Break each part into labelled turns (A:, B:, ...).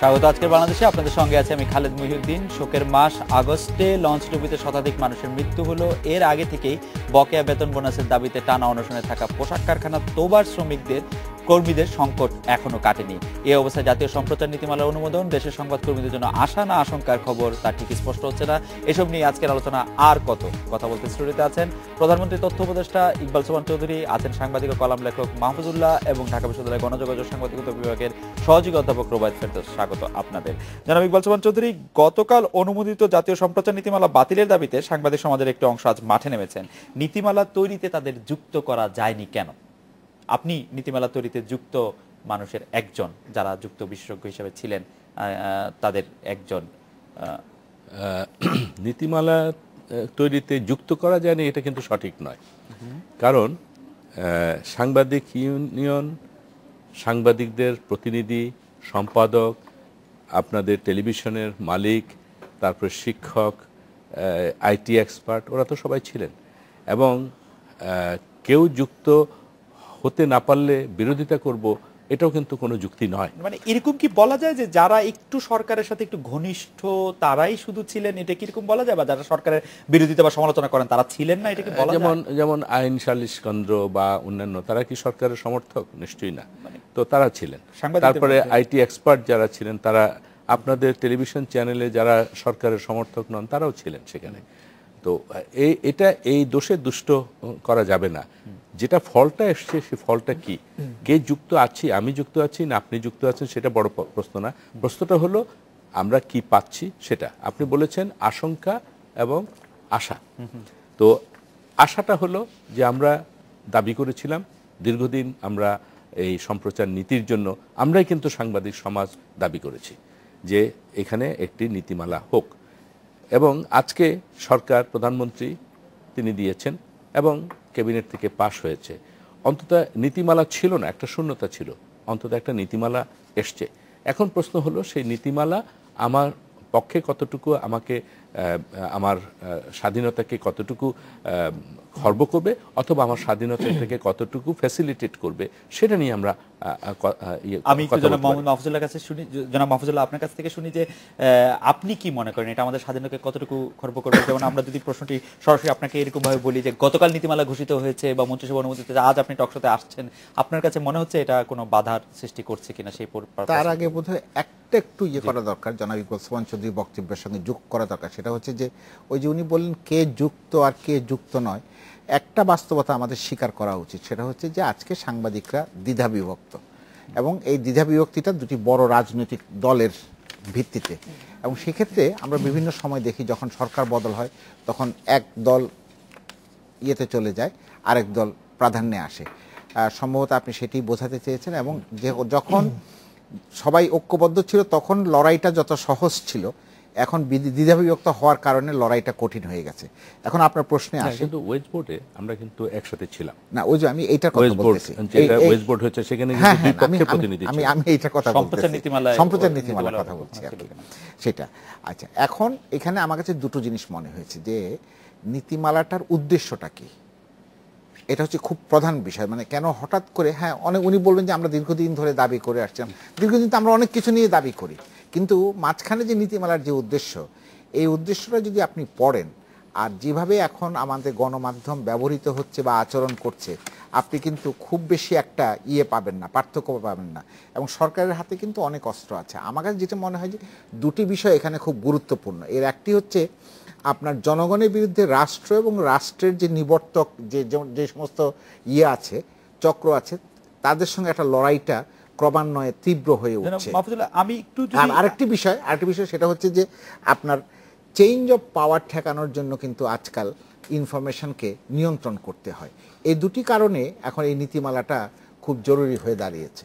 A: স্বাগত আজকের বাংলাদেশে। আপনাদের সঙ্গে আছে আমি খালেদ মহিউদ্দিন। শোকের মাস আগস্টে লঞ্চডুবিতে শতাধিক মানুষের মৃত্যু হলো। এর আগে থেকেই বকেয়া বেতন বোনাসের দাবিতে টানা অনশনে থাকা পোশাক কারখানা তোবার কর্মীদের সংকট এখনো কাটেনি। এই অবস্থায় জাতীয় সম্প্রচার নীতিমালার অনুমোদন দেশের সংবাদকর্মীদের জন্য আশা না আশঙ্কার খবর তা ঠিক স্পষ্ট হচ্ছে না। এসব নিয়ে আজকের আলোচনা আর কত কথা বলতে স্টুডিওতে আছেন প্রধানমন্ত্রী তথ্য উপদেষ্টা ইকবাল সোবহান চৌধুরী, আছেন সাংবাদিক ও কলাম লেখক মাহফুজুল্লাহ এবং ঢাকা বিশ্ববিদ্যালয়ের গণযোগাযোগ সাংবাদিকতা বিভাগের সহযোগী অধ্যাপক রোবায়েত ফেরদৌস। স্বাগত আপনাদের। জনাব ইকবাল সোবহান চৌধুরী, গতকাল অনুমোদিত জাতীয় সম্প্রচার নীতিমালা বাতিলের দাবিতে সাংবাদিক সমাজের একটি অংশ আজ মাঠে নেমেছেন। নীতিমালা তৈরিতে তাদের যুক্ত করা যায়নি কেন? আপনি নীতিমালা তৈরিতে যুক্ত মানুষের একজন, যারা যুক্ত বিশেষজ্ঞ হিসেবে ছিলেন তাদের একজন।
B: নীতিমালা তৈরিতে যুক্ত করা যায়নি এটা কিন্তু সঠিক নয়। কারণ সাংবাদিক ইউনিয়ন, সাংবাদিকদের প্রতিনিধি, সম্পাদক, আপনাদের টেলিভিশনের মালিক, তারপরে শিক্ষক, আইটি এক্সপার্ট, ওরা তো সবাই ছিলেন। এবং কেউ যুক্ত হতে না পারলে বিরোধিতা করব, এটাও কিন্তু কোনো যুক্তি নয়।
A: মানে এরকম কি বলা যায় যে যারা একটু সরকারের সাথে একটু ঘনিষ্ঠ তারাই শুধু ছিলেন, এটা কি এরকম বলা যায়? বা যারা সরকারের বিরোধিতা বা সমালোচনা করেন তারা ছিলেন না, এটা কি বলা যায়?
B: যেমন আইন সালিশ কেন্দ্র বা অন্যান্য, তারা কি সরকারের সমর্থক? নিশ্চয়ই না। তো তারা ছিলেন। তারপরে আইটি এক্সপার্ট যারা ছিলেন, তারা আপনাদের টেলিভিশন চ্যানেলে যারা সরকারের সমর্থক নন, তারাও ছিলেন সেখানে। তো এই দোষে দুষ্ট করা যাবে না। যেটা ফলটা এসছে, সে ফলটা কি? কে যুক্ত আছি, আমি যুক্ত আছি না আপনি যুক্ত আছেন, সেটা বড় প্রশ্ন না। প্রশ্নটা হলো আমরা কি পাচ্ছি সেটা। আপনি বলেছেন আশঙ্কা এবং আশা। তো আশাটা হলো যে আমরা দাবি করেছিলাম দীর্ঘদিন, আমরা এই সম্প্রচার নীতির জন্য আমরাই কিন্তু সাংবাদিক সমাজ দাবি করেছি যে এখানে একটি নীতিমালা হোক। এবং আজকে সরকার, প্রধানমন্ত্রী তিনি দিয়েছেন এবং ক্যাবিনেট থেকে পাশ হয়েছে। অন্তত নীতিমালা ছিল না, একটা শূন্যতা ছিল, অন্তত একটা নীতিমালা এসছে। এখন প্রশ্ন হলো সেই নীতিমালা আমার পক্ষে কতটুকু, আমাকে আমার স্বাধীনতাকে কতটুকু খর্ব করবে, অথবা আমার স্বাধীনতা থেকে কতটুকু ফ্যাসিলিটেট করবে, সেটা নিয়ে আমরা
A: আমি জনাব মোহাম্মদ মাহফুজুল্লাহর কাছে শুনি। জনাব মাহফুজুল্লাহ, আপনার কাছ থেকে শুনি যে আপনি কি মনে করেন এটা আমাদের স্বাধীনতাকে কতটুকু খর্ব করবে? যেমন আমরা যদি প্রশ্নটি সরাসরি আপনাকে এরকম ভাবে বলি যে গতকাল নীতিমালা ঘোষিত হয়েছে বা মন্ত্রিসভা অনুমোদিত, আজ আপনি টকশোতে আসছেন, আপনার কাছে মনে হচ্ছে এটা কোনো বাধার সৃষ্টি করছে কিনা? সেই
C: তার আগে বোধহয় একটু করা দরকার, জনাব ইকবাল সোবহান চৌধুরীর বক্তব্যের সঙ্গে যোগ করা দরকার। সেটা হচ্ছে যে ওই যে উনি বললেন কে যুক্ত আর কে যুক্ত নয়, একটা বাস্তবতা আমাদের স্বীকার করা উচিত। সেটা হচ্ছে যে আজকে সাংবাদিকরা দ্বিধা বিভক্ত, এবং এই দ্বিধা বিভক্তিটা দুটি বড় রাজনৈতিক দলের ভিত্তিতে। এবং সেক্ষেত্রে আমরা বিভিন্ন সময় দেখি যখন সরকার বদল হয় তখন এক দল ইয়েতে চলে যায়, আরেক দল প্রাধান্যে আসে। সম্ভবত আপনি সেটি বোঝাতে চেয়েছেন। এবং যখন সবাই ঐক্যবদ্ধ ছিল তখন লড়াইটা যত সহজ ছিল, এখন দ্বিধাবিভক্ত হওয়ার কারণে লড়াইটা কঠিন হয়ে গেছে। এখন আপনার প্রশ্নে আসে,
B: কিন্তু ওয়েজ বোর্ডে আমরা কিন্তু একসাথে ছিলাম
C: না, ওই যে আমি এইটার কথা বলতেছি,
B: ওয়েজ বোর্ড হচ্ছে সেখানে
C: আমি এইটার কথা বলতেছি, সম্প্রচার নীতিমালার কথা বলছি আর কি, সেটা। আচ্ছা, এখন এখানে আমার কাছে দুটো জিনিস মনে হয়েছে যে নীতিমালাটার উদ্দেশ্যটা কি, এটা হচ্ছে খুব প্রধান বিষয়। মানে কেন হঠাৎ করে, হ্যাঁ অনেক উনি বলবেন যে আমরা দীর্ঘদিন ধরে দাবি করে আসছিলাম, দীর্ঘদিন তো আমরা অনেক কিছু নিয়ে দাবি করি, কিন্তু মাঝখানে যে নীতিমালার যে উদ্দেশ্য, এই উদ্দেশ্যটা যদি আপনি পড়েন আর যেভাবে এখন আমাদের গণমাধ্যম ব্যবহৃত হচ্ছে বা আচরণ করছে, আপনি কিন্তু খুব বেশি একটা পাবেন না, পার্থক্য পাবেন না। এবং সরকারের হাতে কিন্তু অনেক অস্ত্র আছে। আমার কাছে যেটা মনে হয় যে দুটি বিষয় এখানে খুব গুরুত্বপূর্ণ। এর একটি হচ্ছে আপনার জনগণের বিরুদ্ধে রাষ্ট্র এবং রাষ্ট্রের যে নিবর্তক যে সমস্ত আছে, চক্র আছে, তাদের সঙ্গে একটা লড়াইটা ক্রমান্বয়ে তীব্র হয়ে উঠছে।
A: আমি একটু
C: আরেকটি বিষয় সেটা হচ্ছে যে আপনার চেঞ্জ অফ পাওয়ার ঠেকানোর জন্য কিন্তু আজকাল ইনফরমেশনকে নিয়ন্ত্রণ করতে হয়। এই দুটি কারণে এখন এই নীতিমালাটা খুব জরুরি হয়ে দাঁড়িয়েছে।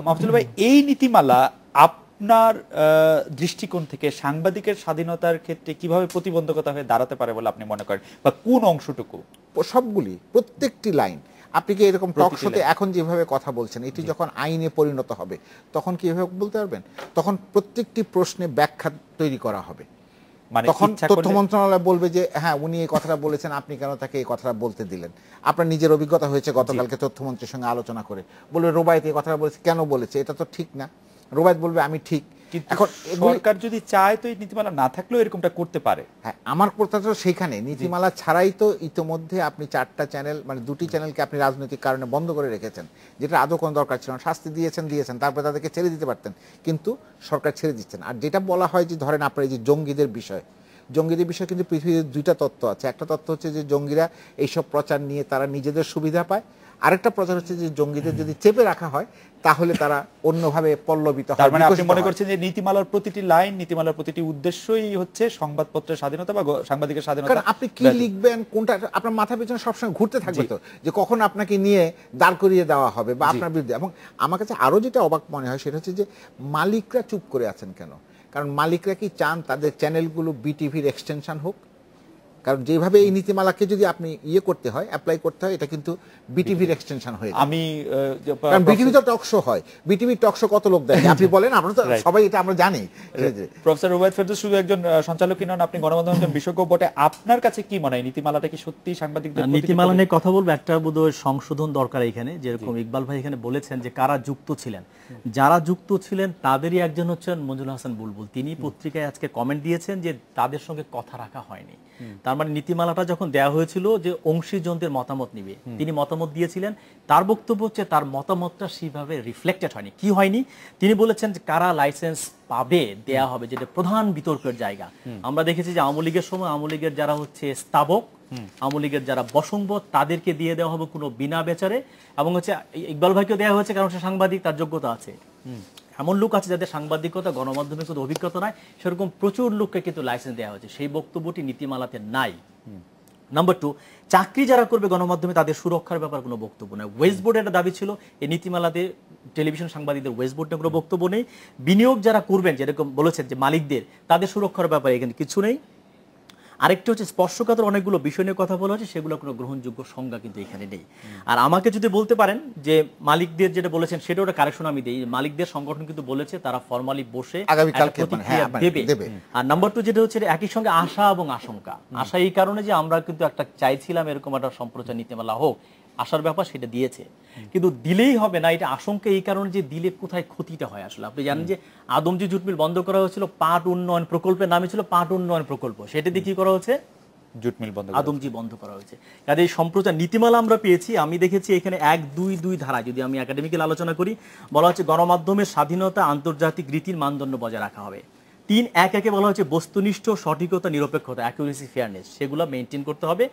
A: মাহফুজুল্লাহ ভাই, এই নীতিমালা আপনার দৃষ্টিকোণ থেকে সাংবাদিকের স্বাধীনতার ক্ষেত্রে কিভাবে প্রতিবন্ধকতা হয়ে দাঁড়াতে পারে বলে আপনি মনে করেন, বা কোন অংশটুকু?
C: সবগুলি, প্রত্যেকটি লাইন। আপনি কি এরকম টকশোতে এখন যেভাবে কথা বলছেন, এটি যখন আইনে পরিণত হবে তখন কিভাবে বলতে পারবেন? তখন প্রত্যেকটি প্রশ্নে ব্যাখ্যা তৈরি করা হবে। তখন তথ্য মন্ত্রণালয় বলবে যে হ্যাঁ উনি এই কথাটা বলেছেন, আপনি কেন তাকে এই কথাটা বলতে দিলেন? আপনার নিজের অভিজ্ঞতা হয়েছে গতকালকে তথ্যমন্ত্রীর সঙ্গে আলোচনা করে, বলবে রোবায়েত এই কথাটা বলেছে, কেন বলেছে, এটা তো ঠিক না। রোবায়েত বলবে আমি ঠিক।
A: এখন সরকার যদি চায় তো এই নীতিমালা না থাকলেও এরকমটা করতে পারে।
C: হ্যাঁ, আমার প্রত্যাশা সেইখানে নীতিমালা ছাড়াই তো ইতিমধ্যে আপনি 4টা চ্যানেল, মানে 2টি চ্যানেলকে আপনি রাজনৈতিক কারণে বন্ধ করে রেখেছেন, যেটা আদৌ কোনো দরকার ছিল না। শাস্তি দিয়েছেন, তারপরে তাদেরকে ছেড়ে দিতে পারতেন, কিন্তু সরকার ছেড়ে দিচ্ছেন। আর যেটা বলা হয় যে ধরেন আপনার এই যে জঙ্গিদের বিষয় কিন্তু পৃথিবীতে 2টা তত্ত্ব আছে। একটা তত্ত্ব হচ্ছে যে জঙ্গিরা এইসব প্রচার নিয়ে তারা নিজেদের সুবিধা পায়, আরেকটা প্রচার হচ্ছে যে জঙ্গিদের যদি চেপে রাখা হয় তাহলে তারা অন্যভাবে পল্লবিত হয়।
A: তার মানে আপনি মনে করছেন যে নীতিমালার প্রতিটি লাইন, নীতিমালার প্রতিটি উদ্দেশ্যই হচ্ছে সংবাদপত্রের স্বাধীনতা বা সাংবাদিকের স্বাধীনতা।
C: কারণ আপনি কি লিখবেন, কোনটা আপনার মাথা পেছনে সবসময় ঘুরতে থাকবে তো, যে কখন আপনাকে নিয়ে দাঁড় করিয়ে দেওয়া হবে বা আপনার বিরুদ্ধে। এবং আমার কাছে আরো যেটা অবাক মনে হয় সেটা হচ্ছে যে মালিকরা চুপ করে আছেন কেন? কারণ মালিকরা কি চান তাদের চ্যানেলগুলো বিটিভির এক্সটেনশন হোক? কারণ যেভাবে এই নীতিমালাকে যদি আপনি করতে হয়, অ্যাপ্লাই করতে হয়, এটা কিন্তু বিটিভির এক্সটেনশন হয়ে যায়। কারণ বিটিভি তো টক শো হয়, বিটিভির টক শো কত লোক দেখে আপনি বলেন, আমরা তো সবাই এটা আমরা জানি।
A: প্রফেসর রুবায়েত ফেরদৌস শুধু একজন সঞ্চালকই নন, আপনি গণমাধ্যমের একজন বিশেষজ্ঞ বটে। আপনার কাছে কি মনে হয় নীতিমালাটা কি সত্যি সাংবাদিকদের?
D: নীতিমালা নিয়ে কথা বলবো, একটা বোধহয় সংশোধন দরকার এখানে। যেরকম ইকবাল ভাই এখানে বলেছেন যে কারা যুক্ত ছিলেন, যারা যুক্ত ছিলেন তাদেরই একজন হচ্ছেন মঞ্জুল হাসান বুলবুল। তিনি পত্রিকায় আজকে কমেন্ট দিয়েছেন যে তাদের সঙ্গে কথা রাখা হয়নি। তার মানে নীতিমালাটা যখন দেওয়া হয়েছিল যে অংশীজনদের মতামত নিবে, তিনি মতামত দিয়েছিলেন। তার বক্তব্য হচ্ছে তার মতামতটা সেভাবে রিফ্লেক্টেড হয়নি। কি হয়নি? তিনি বলেছেন যে কারা লাইসেন্স পাবে, দেয়া হবে, যেটা প্রধান বিতর্কের জায়গা। আমরা দেখেছি যে আওয়ামী লীগের সময় আওয়ামী লীগের যারা হচ্ছে স্তাবক, আওয়ামী লীগের যারা বসংবদ, তাদেরকে দিয়ে দেওয়া হবে কোনো বিনা বেচারে। এবং হচ্ছে ইকবাল ভাইকে দেওয়া হয়েছে কারণ সে সাংবাদিক, তার যোগ্যতা আছে। এমন লোক আছে যাদের সাংবাদিকতা, গণমাধ্যমে কোনো অভিজ্ঞতা নাই, সেরকম প্রচুর লোককে কিন্তু লাইসেন্স দেওয়া হয়েছে। সেই বক্তব্যটি নীতিমালাতে নাই। নাম্বার 2, চাকরি যারা করবে গণমাধ্যমে তাদের সুরক্ষার ব্যাপার কোনো বক্তব্য নেই। ওয়েস্ট বোর্ডের একটা দাবি ছিল, এই নীতিমালাতে টেলিভিশন সাংবাদিকদের ওয়েস্ট বোর্ডে কোনো বক্তব্য নেই। বিনিয়োগ যারা করবেন, যেরকম বলেছেন যে মালিকদের, তাদের সুরক্ষার ব্যাপারে এখানে কিছু নেই। আরেকটা হচ্ছে স্পর্শকাতর অনেকগুলো বিষয় নিয়ে কথা বলা হচ্ছে, সেগুলো কোনো গ্রহণযোগ্য সংজ্ঞা কিন্তু এখানে নেই। আর আমাকে যদি বলতে পারেন যে মালিকদের যেটা বলেছেন সেটা ওটা কারেকশন আমি দিই। মালিকদের সংগঠন কিন্তু বলেছে তারা ফর্মালি বসে প্রতিক্রিয়া দেবে। আর নাম্বার 2 যেটা হচ্ছে একই সঙ্গে আশা এবং আশঙ্কা। আশা এই কারণে যে আমরা কিন্তু একটা চাইছিলাম এরকম একটা সম্প্রচার নীতিমালা হোক, আশার ব্যাপার সেটা দিয়েছে, কিন্তু দিলেই হবে না। এটা আশঙ্কা এই কারণে যে দিলে কোথায় ক্ষতিটা হয়। আসলে আপনি জানেন যে আদমজি জুট মিল বন্ধ করা হয়েছিল, পাট উন্নয়ন প্রকল্পের নামে ছিল পাট উন্নয়ন প্রকল্প, সেটা দিয়ে কি করা হচ্ছে,
A: জুট মিল বন্ধ,
D: আদমজি বন্ধ করা হয়েছে। কাজে এই সম্প্রচার নীতিমালা আমরা পেয়েছি, আমি দেখেছি এখানে 1-2 ধারা, যদি আমি একাডেমিক্যাল আলোচনা করি, বলা হচ্ছে গণমাধ্যমের স্বাধীনতা, আন্তর্জাতিক রীতির মানদণ্ড বজায় রাখা হবে। 3.1 বলা হচ্ছে বস্তুনিষ্ঠ, সঠিকতা, নিরপেক্ষতা, অ্যাকুরেসি, ফেয়ারনেস, সেগুলো মেনটেন করতে হবে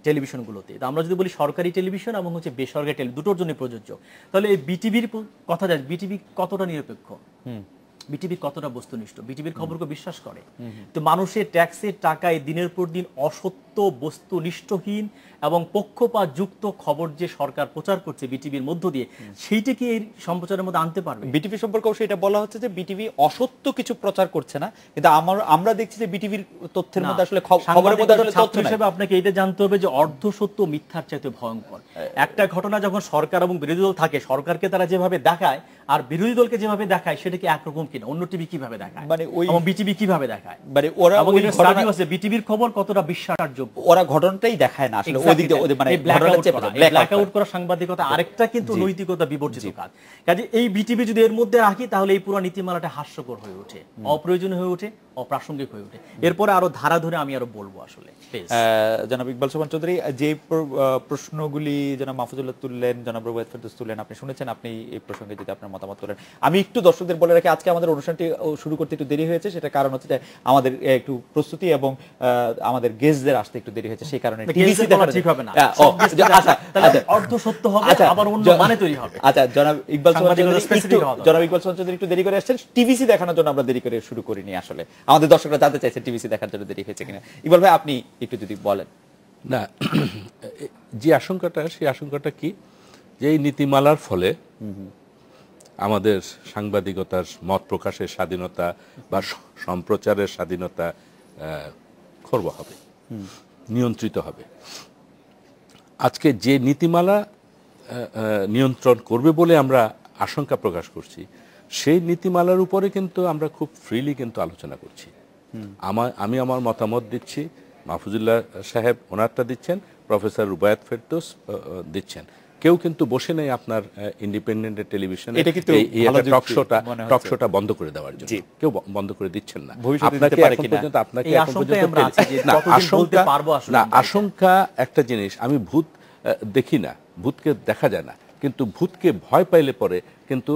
D: টেলিভিশনগুলোতে। আমরা যদি বলি সরকারি টেলিভিশন এবং হচ্ছে বেসরকারি টেলিভিশন দুটোর জন্য প্রযোজ্য, তাহলে এই বিটিভির কথা যায়, বিটিভি কতটা নিরপেক্ষ, বিটিভি কতটা বস্তুনিষ্ঠ, বিটিভির খবরকে বিশ্বাস করে? তো মানুষের ট্যাক্সের টাকায় দিনের পর দিন অসত্য, বস্তুনিষ্ঠহীন এবং পক্ষপাতযুক্ত খবর যে সরকার প্রচার করছে বিটিভির মধ্য দিয়ে, সেইটা কি এই সম্প্রচারের মধ্যে আনতে পারবে?
A: বিটিভি সম্পর্কে সেটা বলা হচ্ছে যে বিটিভি অসত্য কিছু প্রচার করছে না, কিন্তু আমরা দেখছি যে বিটিভির তথ্যের মধ্যে আসলে খবরের মধ্যে আসলে তথ্য হিসেবে
D: আপনাকে এটা জানতে হবে যে অর্ধ সত্য মিথ্যার চাইতে ভয়ঙ্কর। একটা ঘটনা যখন সরকার এবং বিরোধী দল থাকে, সরকারকে তারা যেভাবে দেখায় আর বিরোধী দলকে যেভাবে দেখায় সেটা কি একরকম কিনা? অন্য টিভি কিভাবে দেখায়, মানে ওই বিটিভি কিভাবে দেখায়, মানে ওরা ওই ঘটনা আছে বিটিভির খবর কতটা বিশ্বাসযোগ্য,
A: ওরা ঘটনাটাই দেখায় না আসলে ওই দিক দিয়ে, মানে
D: ব্ল্যাক আউট করা সাংবাদিকতা আরেকটা কিন্তু নৈতিকতা বিবর্জিত কাজ। কাজে এই বিটিভি যদি এর মধ্যে রাখি তাহলে এই পুরো নীতিমালাটা হাস্যকর হয়ে ওঠে, অপ্রয়োজনীয় হয়ে ওঠে, অপ্রাসঙ্গিক হয়ে ওঠে। এরপরে আরো ধারা ধরে আমি আরো বলবো। আসলে
A: জনাব ইকবাল সোবহান চৌধুরী, যে প্রশ্নগুলি জনাব মাহফুজুল্লাহ তুললেন, জনাব রুবায়েত ফেরদৌস তুললেন, আপনি শুনেছেন, আপনি এই প্রসঙ্গে যদি আপনার মতামত করেন। আমি একটু দর্শকদের বলে রাখি, আজকে আমাদের অনুষ্ঠানটি শুরু করতে একটু দেরি হয়েছে, সেটা কারণ হচ্ছে যে আমাদের একটু প্রস্তুতি এবং আমাদের গেস্টদের আসতে একটু দেরি হয়েছে, সেই কারণে টিভিসি দেখা ঠিক হবে না। আচ্ছা,
D: অর্ধ সত্য হবে, আবার অন্য মানে তৈরি হবে।
A: আচ্ছা, জনাব ইকবাল সোবহান চৌধুরী একটু দেরি করে আসছেন। টিভিসি দেখানোর জন্য আমরা দেরি করে শুরু করিনি, আসলে আমাদের দর্শকরা জানতে চাইছে টিভিসি দেখার জন্য দেরি হয়েছে কিনা। ইকবাল ভাই, আপনি একটু যদি বলেন।
B: না, যে আশঙ্কাটা, সেই আশঙ্কাটা কি, যে এই নীতিমালার ফলে আমাদের সাংবাদিকতার মত প্রকাশের স্বাধীনতা বা সম্প্রচারের স্বাধীনতা খর্ব হবে, নিয়ন্ত্রিত হবে। আজকে যে নীতিমালা নিয়ন্ত্রণ করবে বলে আমরা আশঙ্কা প্রকাশ করছি, সেই নীতিমালার উপরে কিন্তু আমরা খুব ফ্রিলি কিন্তু আলোচনা করছি। আমি আমার মতামত দিচ্ছি, মাহফুজুল্লাহ সাহেব ওনারটা দিচ্ছেন, প্রফেসর রুবায়েত ফেরদৌস দিচ্ছেন। কেউ কিন্তু বসে নেই আপনার ইন্ডিপেন্ডেন্ট টেলিভিশনে টক শোটা বন্ধ করে দেওয়ার জন্য, কেউ বন্ধ করে দিচ্ছেন না। আশঙ্কা একটা জিনিস, আমি ভূত দেখি না, ভূতকে দেখা যায় না, কিন্তু ভূতকে ভয় পাইলে পরে কিন্তু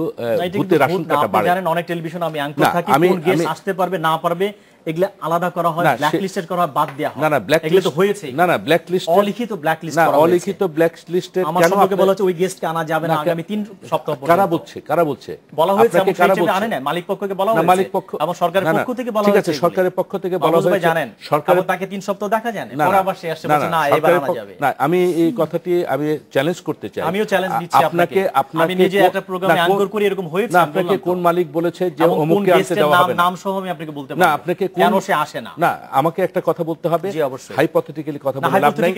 B: ভূতের আশঙ্কাটা বাড়ে।
D: জানেন অনেক টেলিভিশন আমি অ্যাঙ্কর থাকি, কোন গেস্ট আসতে পারবে না পারবে এগুলা আলাদা করা হয়, ব্ল্যাক লিস্টেড করা হয়, বাদ দেয়া হয়।
B: না ব্ল্যাক লিস্ট তো হয়েছে, না ব্ল্যাক লিস্ট
D: অলিখিত ব্ল্যাক লিস্ট করা হয়েছে।
B: অলিখিত ব্ল্যাক লিস্টে
D: কেন আমাকে বলা হচ্ছে ওই গেস্টকে আনা যাবে না আগামী 3 সপ্তাহ পর্যন্ত?
B: কারা বলছে
D: বলা হয়েছে, আমি সেই হিসেবে আনে না, মালিক পক্ষকে বলা হয়েছে,
B: মালিক পক্ষ
D: এবং সরকারের পক্ষ থেকে বলা
B: হয়েছে।
D: হয়েছে,
B: ঠিক আছে, সরকারের পক্ষ থেকে বলা হয়েছে,
D: জানেন সরকার তাকে 3 সপ্তাহ দেখা যায় না, পরে আবার সে আসছে বলছে না এবার আনা যাবে
B: না। আমি এই কথাটি আমি চ্যালেঞ্জ করতে চাই,
D: আমিও চ্যালেঞ্জ দিচ্ছি আপনাকে। আমি নিজে একটা প্রোগ্রামে অ্যাঙ্কর করি, এরকম হয়েছে।
B: না, আপনাকে কোন মালিক বলেছে যে অমুককে আসতে দেওয়া হবে না?
D: নাম সহ আমি আপনাকে বলতে পারি
B: না। আপনাকে
D: কেন সে আসে না?
B: না, আমাকে একটা কথা বলতে হবে, হাইপোথেটিক্যালি কথা বলে লাভ নাই।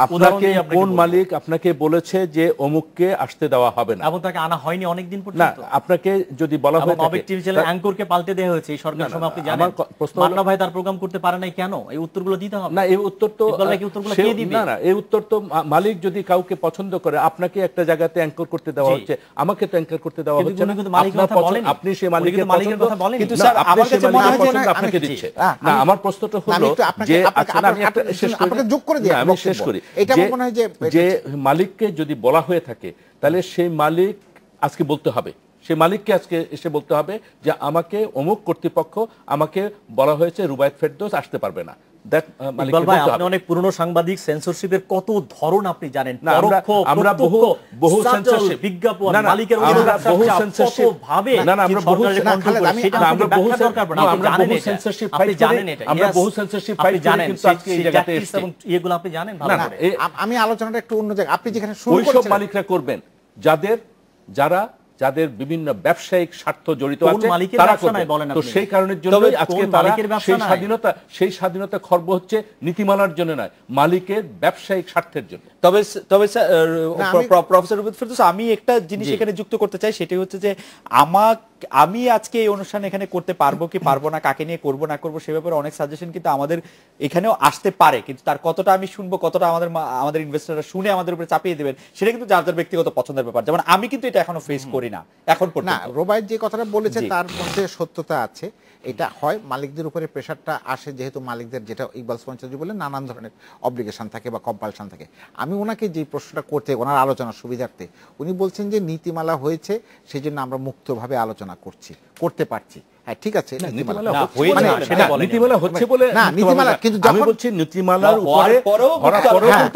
D: আপনাকে
B: কোন মালিক আপনাকে বলেছে যে অমুককে আসতে দেওয়া হবে না?
D: এবং তাকে আনা হয়নি অনেক দিন পর্যন্ত।
B: না, আপনাকে যদি বলা হয়
D: নবিক টিভি চ্যানেল অ্যাঙ্করকে পাল্টে দেওয়া হয়েছে এই সরকার সময়, আপনি জানেন। মান্না ভাই তার প্রোগ্রাম করতে পারে নাই কেন? এই উত্তরগুলো দিতে হবে।
B: না, এই উত্তর তো
D: কে দিবে?
B: না, এই উত্তর তো মালিক যদি কাউকে পছন্দ করে, আপনাকে একটা জায়গাতে অ্যাঙ্কর করতে দেওয়া হচ্ছে, আমাকে তো অ্যাঙ্কর করতে দেওয়া হচ্ছে না। আপনি সেই মালিকের কথা বলেন, কিন্তু স্যার আমার কাছে মনে হয় যে আপনাকে দিচ্ছে না। আমার প্রশ্নটা হলো যে যে মালিককে যদি বলা হয়ে থাকে, তাহলে সেই মালিক আজকে বলতে হবে, সেই মালিককে আজকে এসে বলতে হবে যে আমাকে অমুক কর্তৃপক্ষ আমাকে বলা হয়েছে রুবায়েত ফেরদৌস আসতে পারবে না।
D: আপনি অনেক পুরনো সাংবাদিক, সেন্সরশিপের কত ধরন আপনি জানেন।
B: আমরা বহু সেন্সরশিপ
D: বিজ্ঞাপন মালিকের ভাবে
C: আমি আলোচনাটা একটু অন্য জায়গায়, আপনি যেখানে
B: মালিকরা করবেন যাদের বিভিন্ন ব্যবসায়িক স্বার্থ জড়িত আছে, তারা তো সেই কারণের জন্য আজকে তারা সেই স্বাধীনতা খর্ব হচ্ছে নীতিমালার জন্য নয়, মালিকের ব্যবসায়িক স্বার্থের জন্য।
A: তবে প্রফেসর রুবায়েত ফেরদৌস, আমি একটা জিনিস এখানে যুক্ত করতে চাই, সেটা হচ্ছে যে আমি আজকে এই অনুষ্ঠান এখানে করতে পারবো কি পারবো না, কাকে নিয়ে করবো না করবো, সে ব্যাপারে অনেক সাজেশন কিন্তু আমাদের এখানেও আসতে পারে, কিন্তু তার কতটা আমি শুনবো, কতটা আমাদের ইনভেস্টররা শুনে আমাদের উপরে চাপিয়ে দেবেন, সেটা কিন্তু যার যার ব্যক্তিগত পছন্দের ব্যাপার। যেমন আমি কিন্তু এটা এখনো ফেস করি না এখন পর্যন্ত।
C: না, রুবায়েত যে কথাটা বলেছে তার মধ্যে সত্যতা আছে। এটা হয় মালিকদের উপরে প্রেশারটা আসে, যেহেতু মালিকদের, যেটা ইকবাল পঞ্চায়েত বলে, নানান ধরনের অব্লিগেশন থাকে বা কম্পালশন থাকে। আমি ওনাকে যে প্রশ্নটা করতে, ওনার আলোচনার সুবিধার্থে, উনি বলছেন যে নীতিমালা হয়েছে সেই জন্য আমরা মুক্তভাবে আলোচনা করতে পারছি। হ্যাঁ, ঠিক আছে,
B: নীতিমালা হচ্ছে বলে না, নীতিমালা কিন্তু আমি বলছি নীতিমালার উপরে